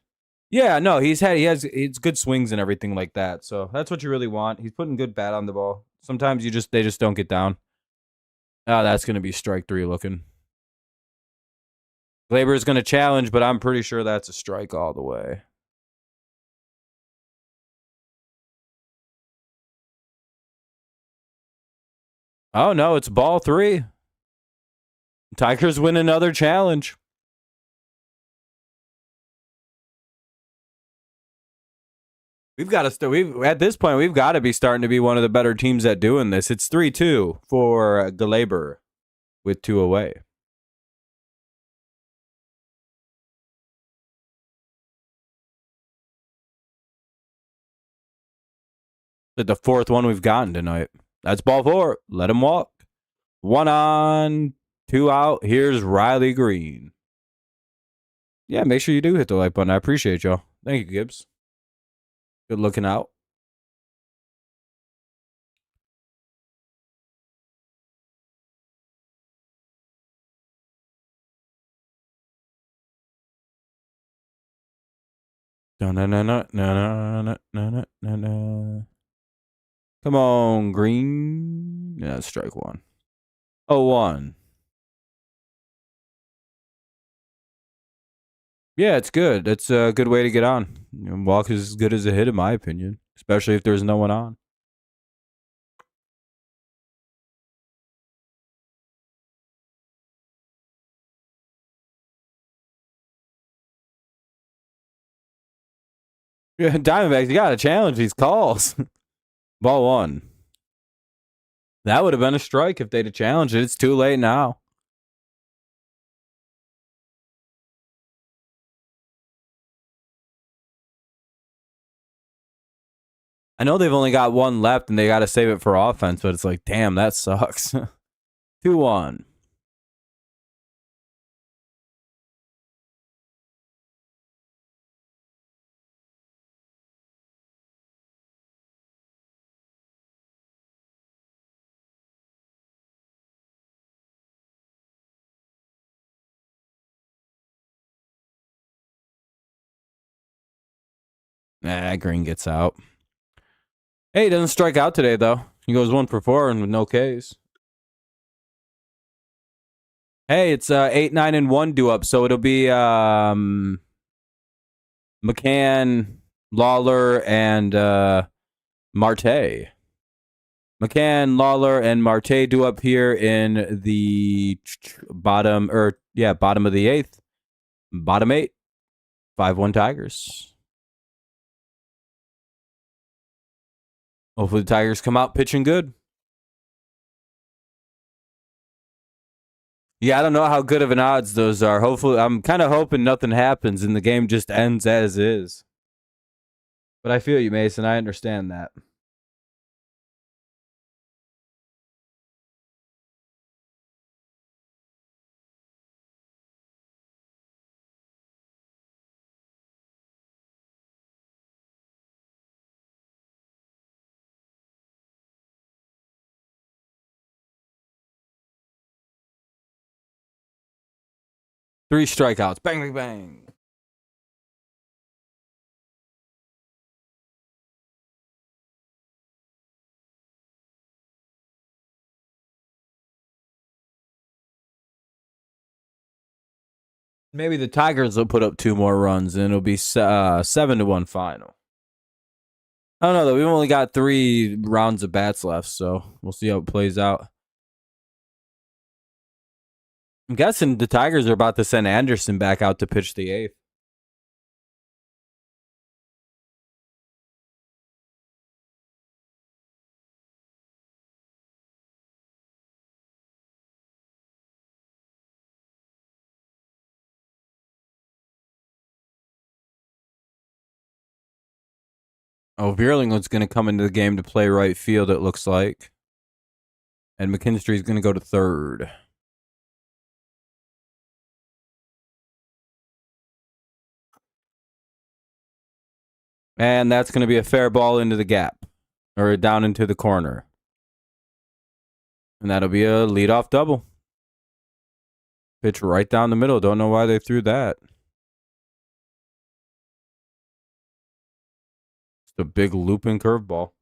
Yeah, no, he has good swings and everything like that. So that's what you really want. He's putting good bat on the ball. Sometimes they just don't get down. Oh, that's gonna be strike 3 looking. Glaber is gonna challenge, but I'm pretty sure that's a strike all the way. Oh no, it's ball 3. Tigers win another challenge. We've got to at this point we've got to be starting to be one of the better teams at doing this. It's 3-2 for Glaber with 2 away. The 4th one we've gotten tonight. That's ball 4. Let him walk. 1 on, 2 out. Here's Riley Green. Yeah, make sure you do hit the like button. I appreciate y'all. Thank you, Gibbs. Good looking out. Come on, Green. Yeah, strike 1. 0-1. Yeah, it's good. It's a good way to get on. Walk is as good as a hit, in my opinion, especially if there's no one on. Yeah, Diamondbacks, you got to challenge these calls. Ball 1. That would have been a strike if they'd have challenged it. It's too late now. I know they've only got 1 left and they got to save it for offense, but it's like, damn, that sucks. 2-1. Nah, Green gets out. Hey, he doesn't strike out today, though. He goes 1 for 4 and with no Ks. Hey, it's 8, 9, and 1 due up, so it'll be McCann, Lawler, and Marte. McCann, Lawler, and Marte due up here in the bottom of the 8th. Bottom 8. 5-1 Tigers. Hopefully the Tigers come out pitching good. Yeah, I don't know how good of an odds those are. Hopefully, I'm kind of hoping nothing happens and the game just ends as is. But I feel you, Mason. I understand that. Three strikeouts. Bang, bang, bang. Maybe the Tigers will put up 2 more runs and it'll be 7-1 final. I don't know, though. We've only got 3 rounds of bats left, so we'll see how it plays out. I'm guessing the Tigers are about to send Anderson back out to pitch the 8th. Oh, Vierling's going to come into the game to play right field, it looks like. And McKinstry's going to go to third. And that's going to be a fair ball into the gap. Or down into the corner. And that'll be a leadoff double. Pitch right down the middle. Don't know why they threw that. It's a big looping curveball.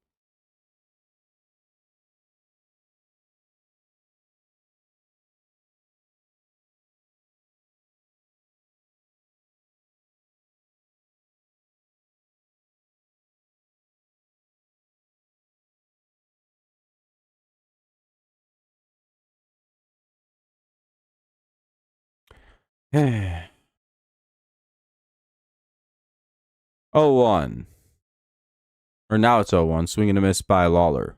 Oh, 1. Or now it's 0-1. Swing and a miss by Lawler.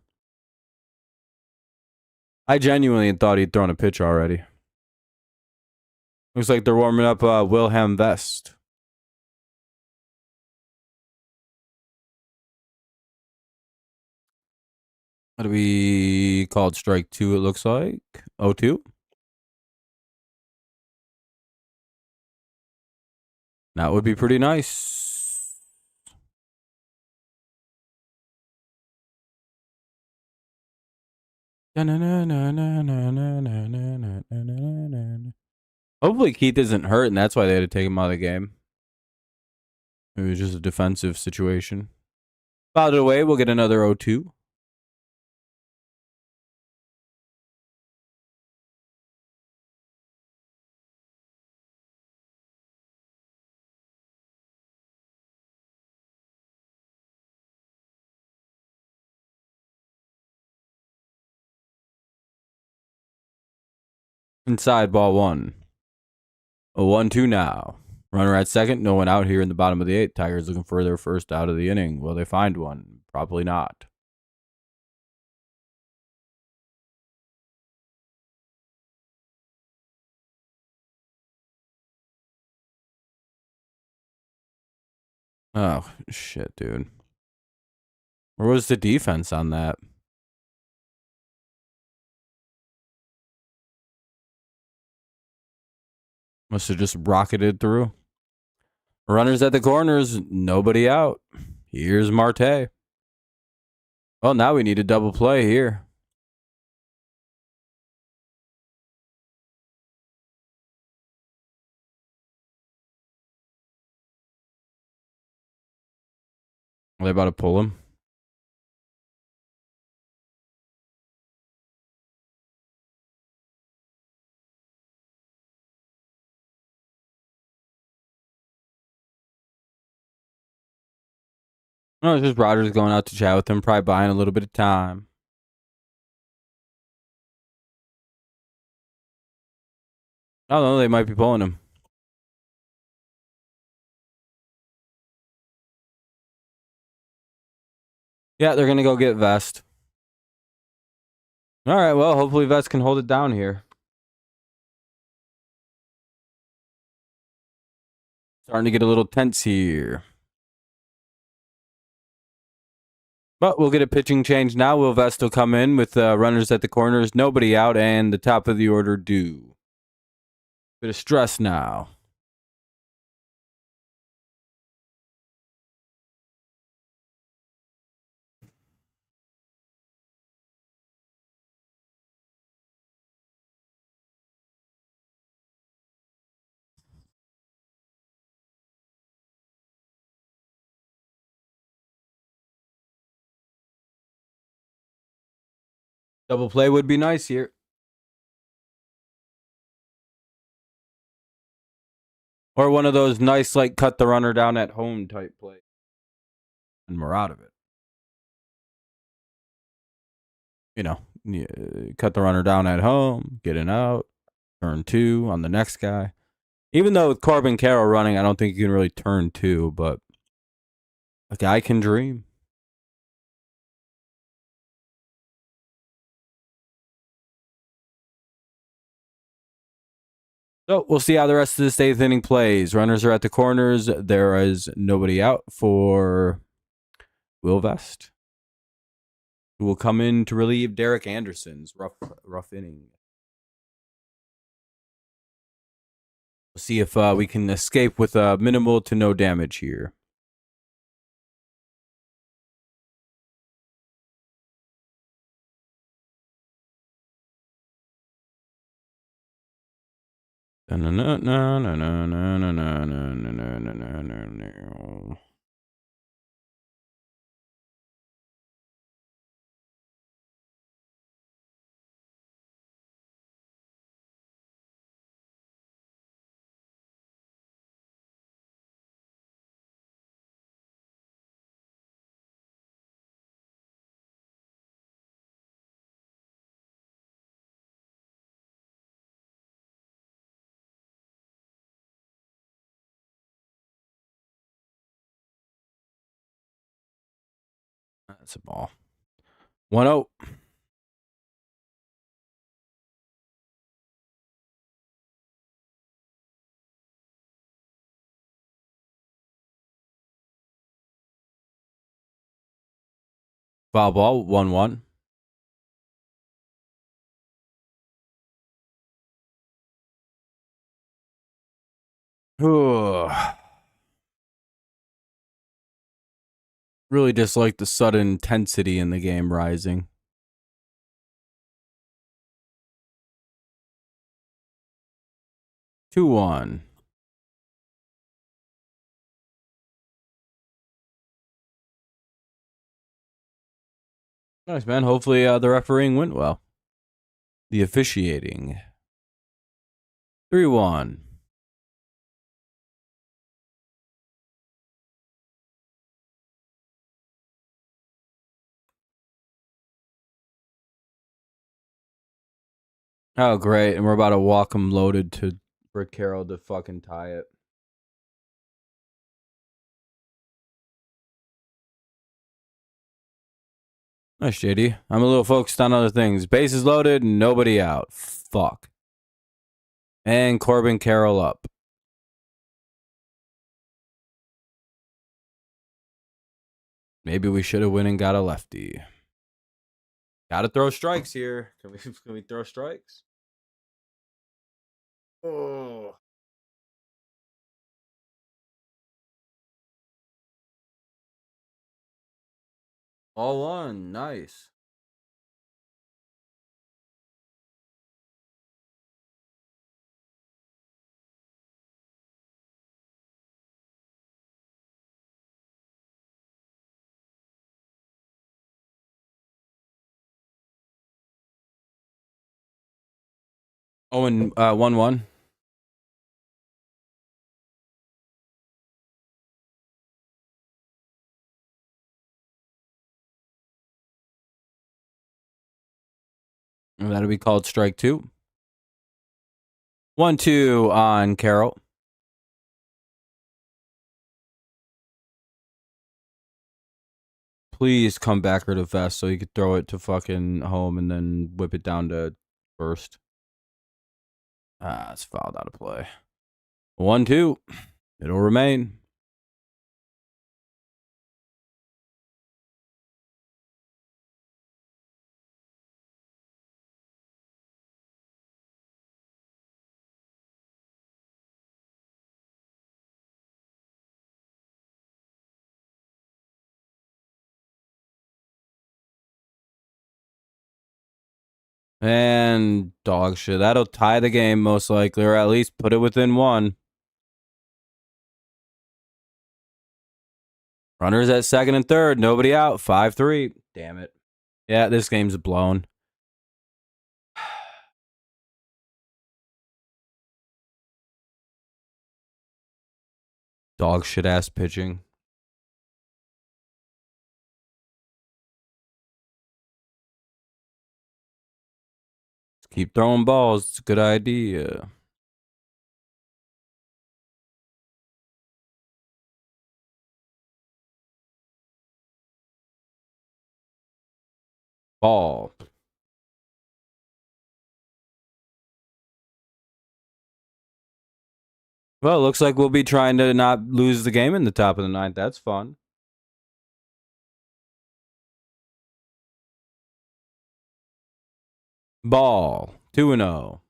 I genuinely thought he'd thrown a pitch already. Looks like they're warming up Wilhelm Vest. What do we call it? Strike 2, it looks like. 0-2. That would be pretty nice. Hopefully Keith isn't hurt, and that's why they had to take him out of the game. It was just a defensive situation. Fouled it away. We'll get another 0-2. Inside ball 1. A 1-2 now. Runner at second. No one out here in the bottom of the 8th. Tigers looking for their first out of the inning. Will they find one? Probably not. Oh, shit, dude. Where was the defense on that? Must have just rocketed through. Runners at the corners. Nobody out. Here's Marte. Well, now we need a double play here. Are they about to pull him? No, it's just Rogers going out to chat with him, probably buying a little bit of time. I don't know, they might be pulling him. Yeah, they're gonna go get Vest. All right, well, hopefully Vest can hold it down here. Starting to get a little tense here. But we'll get a pitching change now. Will Vest will come in with runners at the corners, nobody out, and the top of the order due. Bit of stress now. Double play would be nice here. Or one of those nice, like, cut the runner down at home type plays. And we're out of it. You know, cut the runner down at home, get an out, turn 2 on the next guy. Even though with Corbin Carroll running, I don't think you can really turn 2, but a guy can dream. So we'll see how the rest of this 8th inning plays. Runners are at the corners. There is nobody out for Will Vest, who will come in to relieve Derek Anderson's rough inning. We'll see if we can escape with minimal to no damage here. That's a ball. 1-0. Foul ball, 1-1. Really dislike the sudden intensity in the game rising. Two one. Nice, man. Hopefully the refereeing went well. The officiating. 3-1. Oh, great. And we're about to walk him loaded to Brick Carroll to fucking tie it. Nice, JD. I'm a little focused on other things. Bases loaded, nobody out. Fuck. And Corbin Carroll up. Maybe we should have went and got a lefty. Gotta throw strikes here. Can we throw strikes? Oh. All one. Nice. Oh, and 1-1. And that'll be called strike 2. 1-2 on Carroll. Please come back or to vest so you could throw it to fucking home and then whip it down to first. It's fouled out of play. 1-2. It'll remain. And dog shit. That'll tie the game most likely, or at least put it within 1. Runners at second and third. Nobody out. 5-3. Damn it. Yeah, this game's blown. Dog shit ass pitching. Keep throwing balls. It's a good idea. Ball. Well, it looks like we'll be trying to not lose the game in the top of the 9th. That's fun. Ball. 2-0.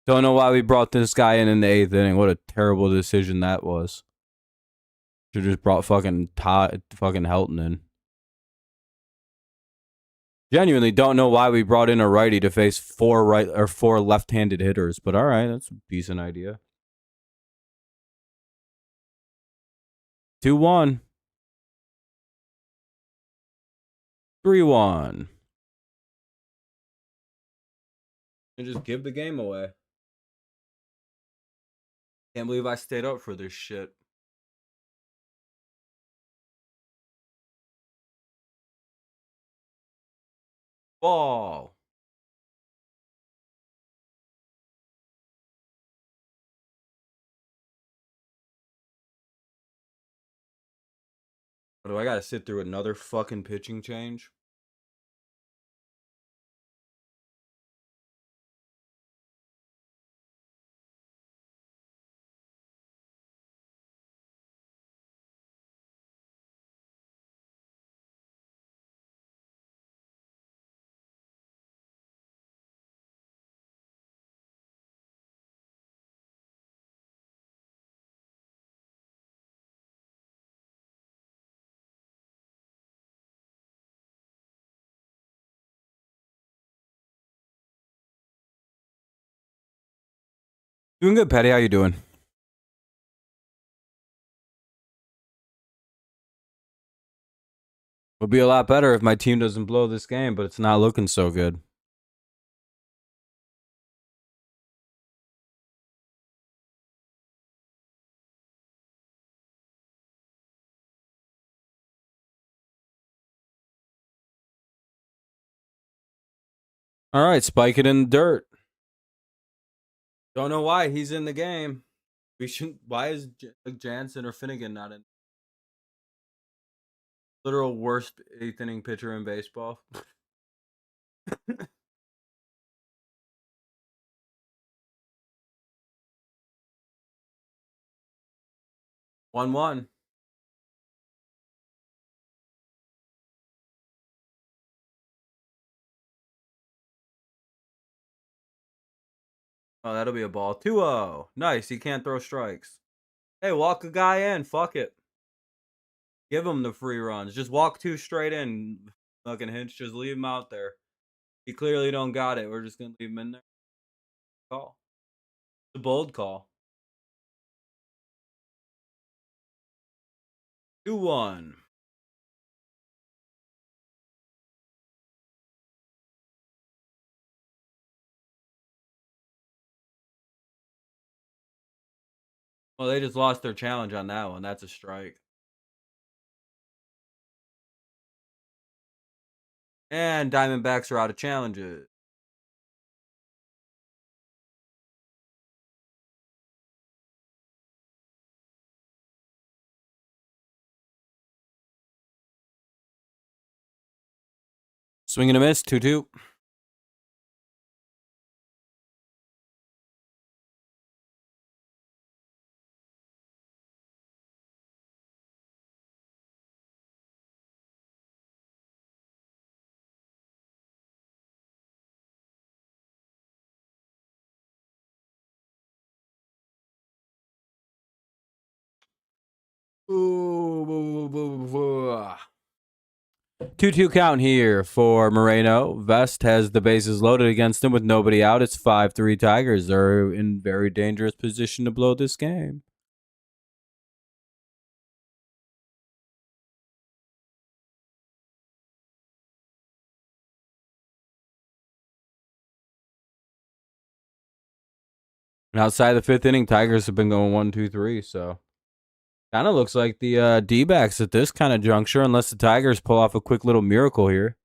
Don't know why we brought this guy in the 8th inning. What a terrible decision that was. Should just brought fucking Helton in. Genuinely don't know why we brought in a righty to face 4 left-handed hitters, but all right, that's a decent idea. 2-1. 3-1. And just give the game away. Can't believe I stayed up for this shit. Ball. Do I gotta sit through another fucking pitching change? Doing good, Patty. How you doing? Would be a lot better if my team doesn't blow this game, but it's not looking so good. All right, spike it in the dirt. Don't know why he's in the game. We shouldn't. Why is Jansen or Finnegan not in? Literal worst 8th inning pitcher in baseball. 1-1. Oh, that'll be a ball. 2-0. Nice. He can't throw strikes. Hey, walk a guy in. Fuck it. Give him the free runs. Just walk 2 straight in. Fucking Hinch. Just leave him out there. He clearly don't got it. We're just gonna leave him in there. Call. It's a bold call. 2-1. Well, they just lost their challenge on that one. That's a strike. And Diamondbacks are out of challenges. Swing and a miss, 2-2. Ooh. 2-2 count here for Moreno. Vest has the bases loaded against him with nobody out. It's 5-3 Tigers. Are in very dangerous position to blow this game. And outside the fifth inning, Tigers have been going 1-2-3. So kind of looks like the DBacks at this kind of juncture, unless the Tigers pull off a quick little miracle here.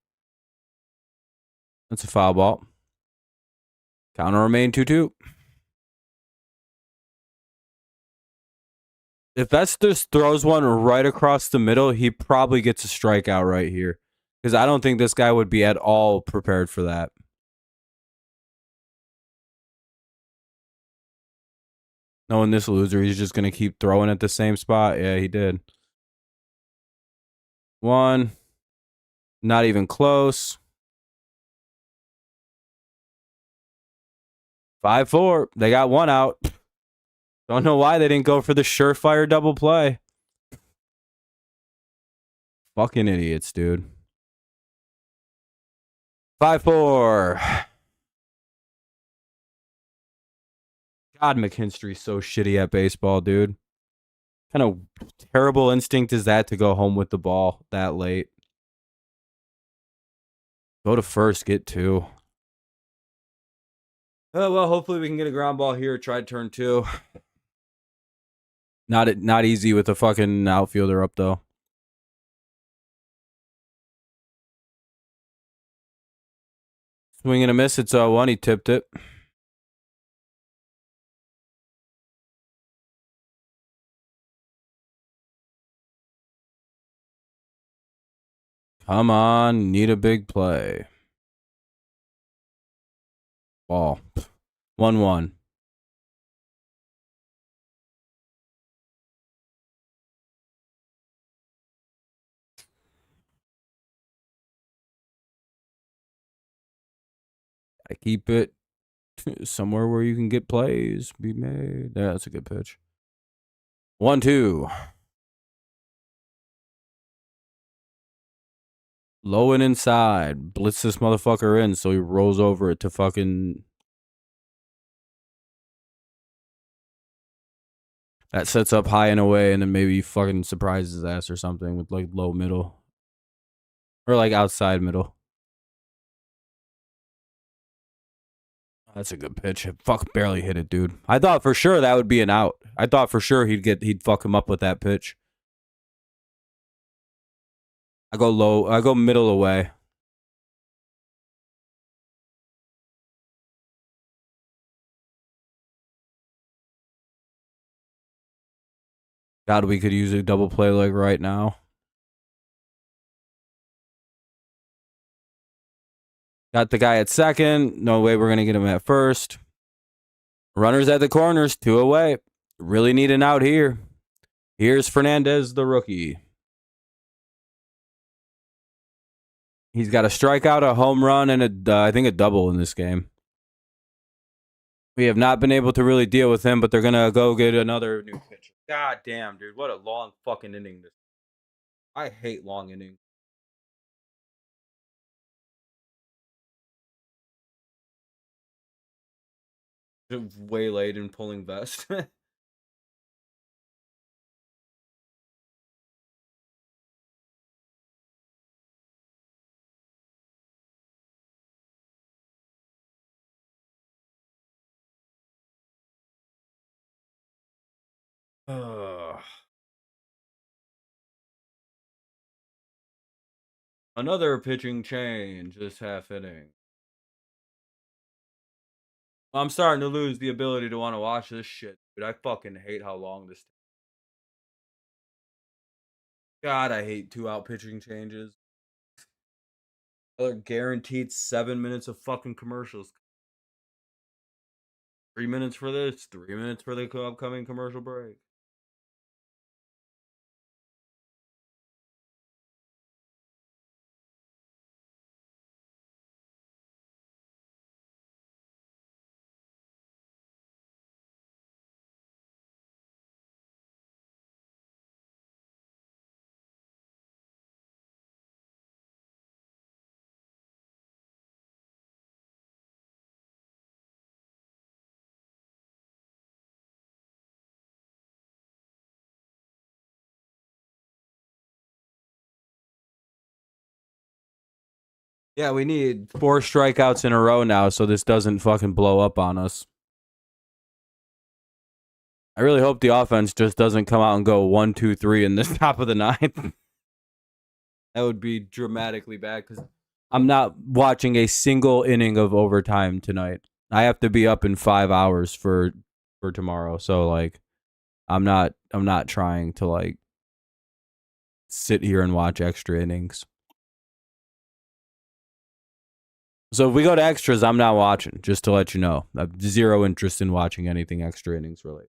That's a foul ball. Count will remain 2-2. If Vest just throws one right across the middle, he probably gets a strikeout right here. Because I don't think this guy would be at all prepared for that. Knowing this loser, he's just going to keep throwing at the same spot. Yeah, he did. One. Not even close. 5-4. They got one out. Don't know why they didn't go for the surefire double play. Fucking idiots, dude. 5-4. God, McKinstry's so shitty at baseball, dude. Kind of terrible instinct is that to go home with the ball that late? Go to first, get two. Oh, well, hopefully we can get a ground ball here. Try turn two. Not easy with a fucking outfielder up, though. Swing and a miss. It's 0-1. He tipped it. Come on. Need a big play. Ball. 1-1. I keep it somewhere where you can get plays be made. Yeah, that's a good pitch. 1-2. Low and inside. Blitz this motherfucker in so he rolls over it to fucking... That sets up high and away, and then maybe he fucking surprises his ass or something with like low middle. Or like outside middle. That's a good pitch. Fuck, barely hit it, dude. I thought for sure that would be an out. I thought for sure he'd fuck him up with that pitch. I go low. I go middle away. God, we could use a double play like right now. Got the guy at second. No way we're going to get him at first. Runners at the corners. 2 away. Really need an out here. Here's Fernandez, the rookie. He's got a strikeout, a home run, and I think a double in this game. We have not been able to really deal with him, but they're going to go get another new pitcher. God damn, dude. What a long fucking inning this. I hate long innings. Waylaid and pulling vest. Another pitching change this half inning. I'm starting to lose the ability to want to watch this shit, dude. I fucking hate how long this. God, I hate 2-out pitching changes. Another guaranteed 7 minutes of fucking commercials. 3 minutes for this, 3 minutes for the upcoming commercial break. Yeah, we need 4 strikeouts in a row now so this doesn't fucking blow up on us. I really hope the offense just doesn't come out and go 1, 2, 3 in this top of the ninth. That would be dramatically bad because I'm not watching a single inning of overtime tonight. I have to be up in 5 hours for tomorrow. So like I'm not trying to like sit here and watch extra innings. So if we go to extras, I'm not watching, just to let you know. I have zero interest in watching anything extra innings related.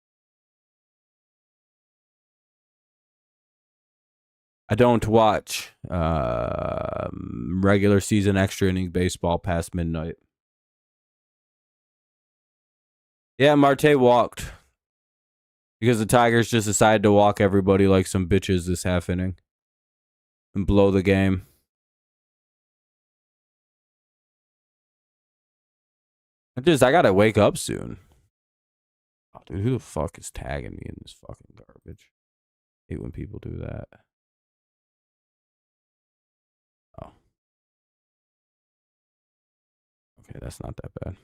I don't watch regular season extra inning baseball past midnight. Yeah, Marte walked. Because the Tigers just decided to walk everybody like some bitches this half inning. And blow the game. I gotta wake up soon. Oh, dude, who the fuck is tagging me in this fucking garbage? I hate when people do that. Oh. Okay, that's not that bad.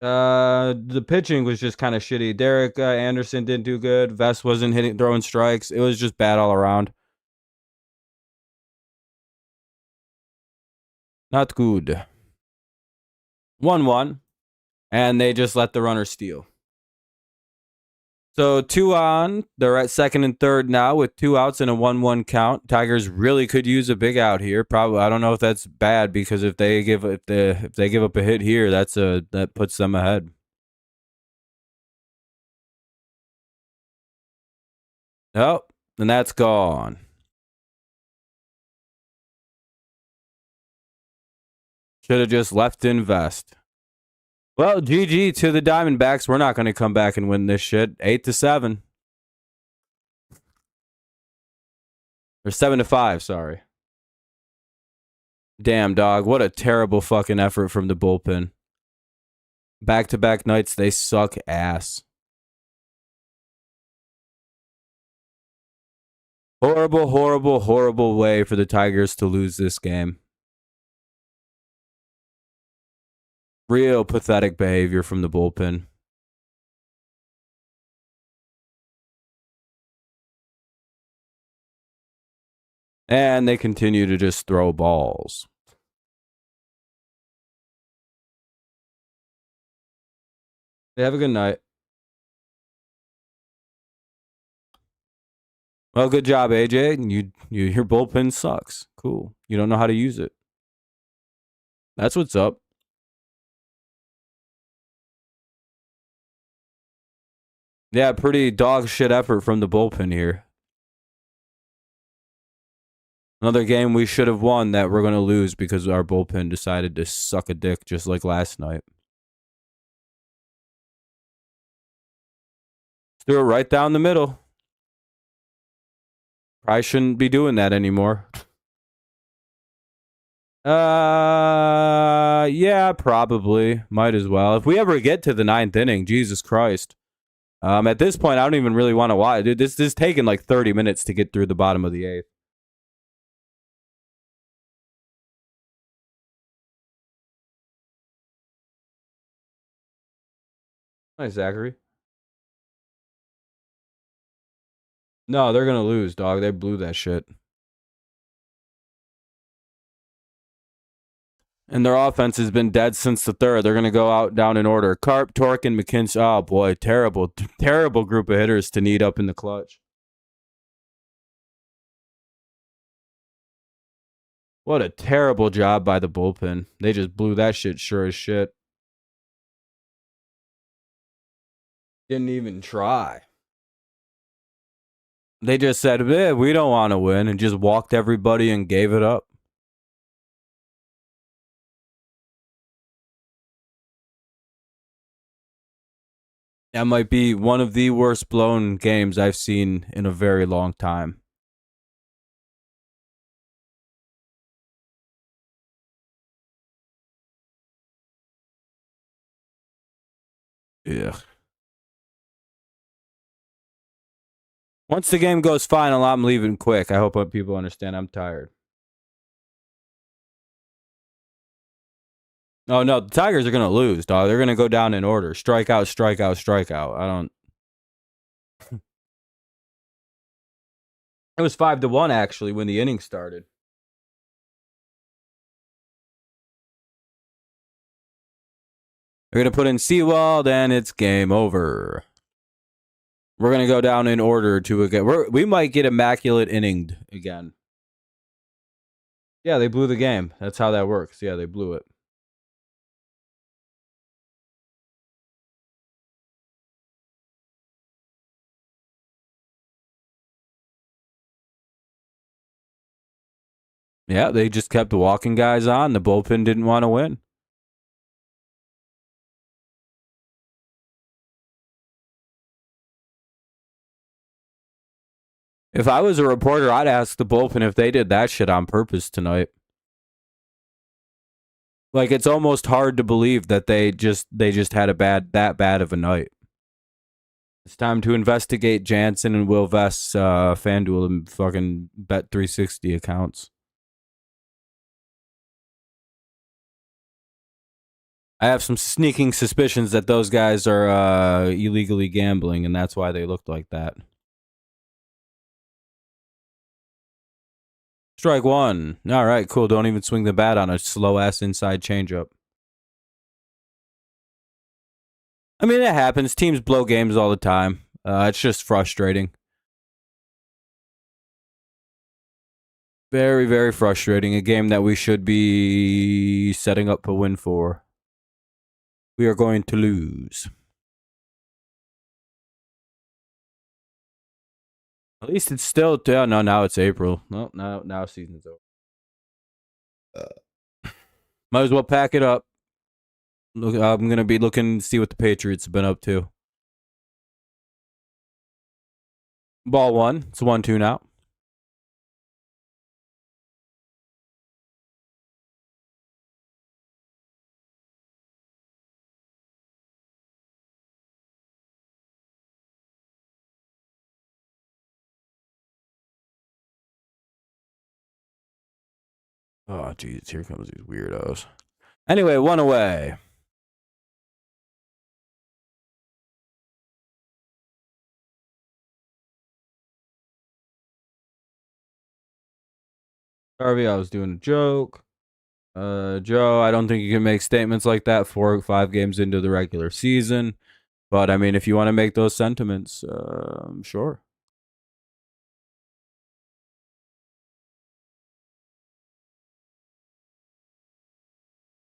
The pitching was just kind of shitty. Derek Anderson didn't do good. Vest wasn't throwing strikes. It was just bad all around. Not good. 1-1. And they just let the runner steal. So 2 on. They're at second and third now with 2 outs and a 1-1 count. Tigers really could use a big out here. Probably, I don't know if that's bad because if they give up a hit here, that puts them ahead. Oh, and that's gone. Should have just left Invest. Well, GG to the Diamondbacks. We're not going to come back and win this shit. 8-7. Or 7-5, sorry. Damn, dog. What a terrible fucking effort from the bullpen. Back-to-back nights, they suck ass. Horrible, horrible, horrible way for the Tigers to lose this game. Real pathetic behavior from the bullpen. And they continue to just throw balls. Have a good night. Well, good job, AJ. Your bullpen sucks. Cool. You don't know how to use it. That's what's up. Yeah, pretty dog shit effort from the bullpen here. Another game we should have won that we're going to lose because our bullpen decided to suck a dick just like last night. Threw it right down the middle. Probably shouldn't be doing that anymore. Yeah, probably. Might as well. If we ever get to the 9th inning, Jesus Christ. At this point, I don't even really want to watch. Dude, this is taking like 30 minutes to get through the bottom of the 8th. Nice, Zachary. No, they're gonna lose, dog. They blew that shit. And their offense has been dead since the third. They're gonna go out down in order. Carp, Torque, and McKinstry. Oh boy, terrible group of hitters to need up in the clutch. What a terrible job by the bullpen. They just blew that shit sure as shit. Didn't even try. They just said, we don't want to win, and just walked everybody and gave it up. That might be one of the worst blown games I've seen in a very long time. Yeah. Once the game goes final, I'm leaving quick. I hope people understand I'm tired. Oh, no. The Tigers are going to lose, dog. They're going to go down in order. Strikeout, strikeout, strikeout. I don't... It was 5-1, actually, when the inning started. They're going to put in Seawald, and it's game over. We're going to go down in order to again. We might get immaculate inninged again. Yeah, they blew the game. That's how that works. Yeah, they blew it. Yeah, they just kept walking guys on. The bullpen didn't want to win. If I was a reporter, I'd ask the bullpen if they did that shit on purpose tonight. Like, it's almost hard to believe that they just had that bad of a night. It's time to investigate Jansen and Will Vest's FanDuel and fucking Bet360 accounts. I have some sneaking suspicions that those guys are illegally gambling, and that's why they looked like that. Strike one. All right, cool. Don't even swing the bat on a slow-ass inside changeup. I mean, it happens. Teams blow games all the time. It's just frustrating. Very, very frustrating. A game that we should be setting up a win for. We are going to lose. At least it's still... no, now it's April. No, now season's over. Might as well pack it up. Look, I'm going to be looking to see what the Patriots have been up to. Ball one. It's 1-2 now. Oh, jeez. Here comes these weirdos. Anyway, one away. Harvey, I was doing a joke. Joe, I don't think you can make statements like that 4 or 5 games into the regular season. But, I mean, if you want to make those sentiments, sure.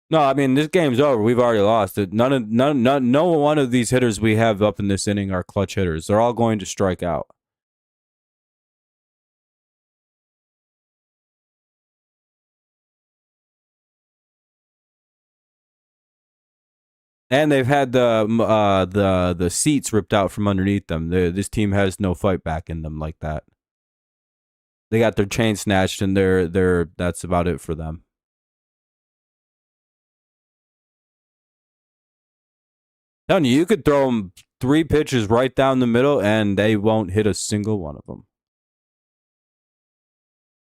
No, I mean, this game's over. We've already lost it. No one of these hitters we have up in this inning are clutch hitters. They're all going to strike out. And they've had the seats ripped out from underneath them. This team has no fight back in them like that. They got their chain snatched, and that's about it for them. Telling you, you could throw them 3 pitches right down the middle, and they won't hit a single one of them.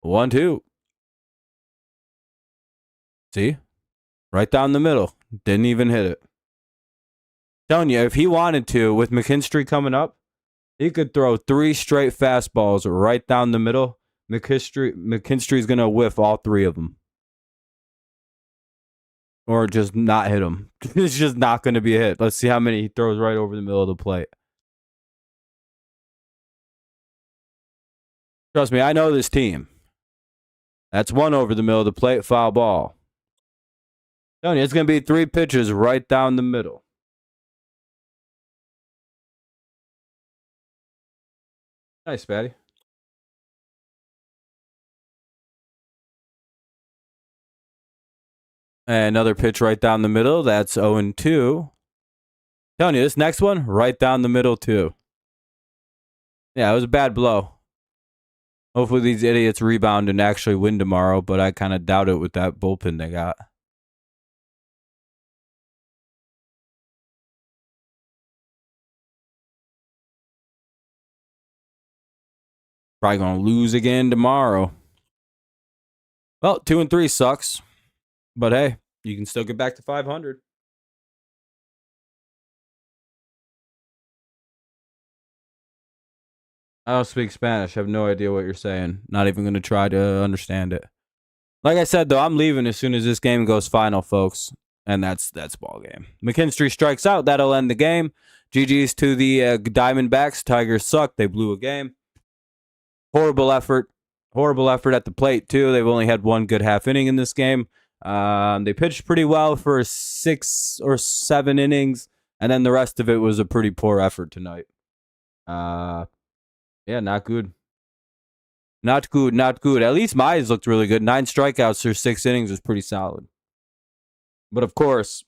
1-2. See? Right down the middle. Didn't even hit it. Telling you, if he wanted to, with McKinstry coming up, he could throw 3 straight fastballs right down the middle. McKinstry's going to whiff all 3 of them. Or just not hit him. It's just not going to be a hit. Let's see how many he throws right over the middle of the plate. Trust me, I know this team. That's 1 over the middle of the plate, foul ball. Telling you, it's going to be 3 pitches right down the middle. Nice, Patty. And another pitch right down the middle. That's 0-2. Telling you, this next one, right down the middle, too. Yeah, it was a bad blow. Hopefully these idiots rebound and actually win tomorrow, but I kind of doubt it with that bullpen they got. Probably going to lose again tomorrow. Well, 2-3 sucks. But hey, you can still get back to 500. I don't speak Spanish. I have no idea what you're saying. Not even going to try to understand it. Like I said, though, I'm leaving as soon as this game goes final, folks. And that's ball game. McKinstry strikes out. That'll end the game. GG's to the Diamondbacks. Tigers suck. They blew a game. Horrible effort. Horrible effort at the plate, too. They've only had 1 good half inning in this game. They pitched pretty well for 6 or 7 innings. And then the rest of it was a pretty poor effort tonight. Yeah, not good. Not good, not good. At least Mize looked really good. 9 strikeouts for 6 innings was pretty solid. But of course,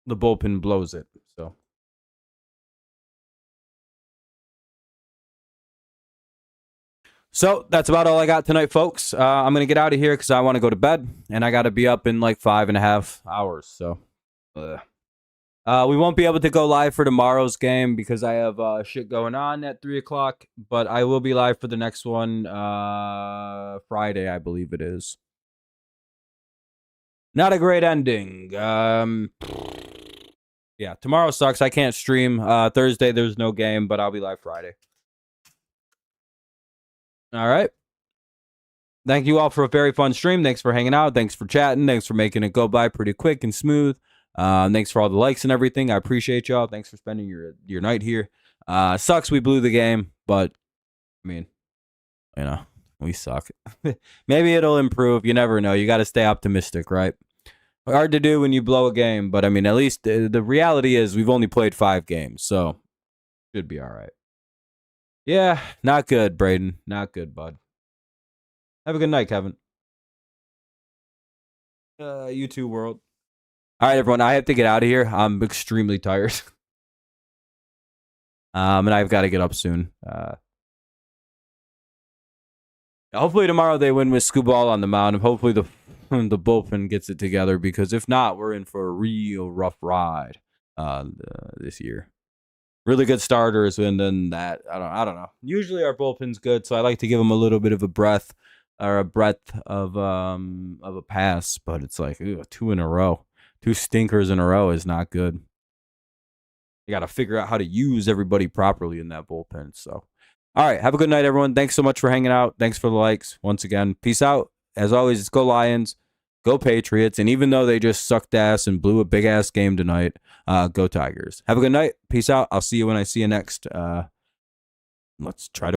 the bullpen blows it. So that's about all I got tonight, folks. I'm going to get out of here because I want to go to bed. And I got to be up in like 5.5 hours. So we won't be able to go live for tomorrow's game because I have shit going on at 3 o'clock. But I will be live for the next one Friday, I believe it is. Not a great ending. Yeah, tomorrow sucks. I can't stream. Thursday, there's no game, but I'll be live Friday. All right. Thank you all for a very fun stream. Thanks for hanging out. Thanks for chatting. Thanks for making it go by pretty quick and smooth. Thanks for all the likes and everything. I appreciate y'all. Thanks for spending your night here. Sucks we blew the game, but I mean, you know, we suck. Maybe it'll improve. You never know. You got to stay optimistic, right? Hard to do when you blow a game, but I mean, at least the reality is we've only played 5 games, so should be all right. Yeah, not good, Braden. Not good, bud. Have a good night, Kevin. You too, world. All right, everyone. I have to get out of here. I'm extremely tired. And I've got to get up soon. Hopefully tomorrow they win with Scooball on the mound. Hopefully the bullpen gets it together, because if not, we're in for a real rough ride this year. Really good starters, and then that I don't know. Usually our bullpen's good, so I like to give them a little bit of a breath or a breadth of a pass. But it's like 2 in a row, 2 stinkers in a row is not good. You got to figure out how to use everybody properly in that bullpen. So, all right, have a good night, everyone. Thanks so much for hanging out. Thanks for the likes once again. Peace out. As always, go Lions, go Patriots, and even though they just sucked ass and blew a big ass game tonight, go Tigers. Have a good night. Peace out. I'll see you when I see you next. Let's try to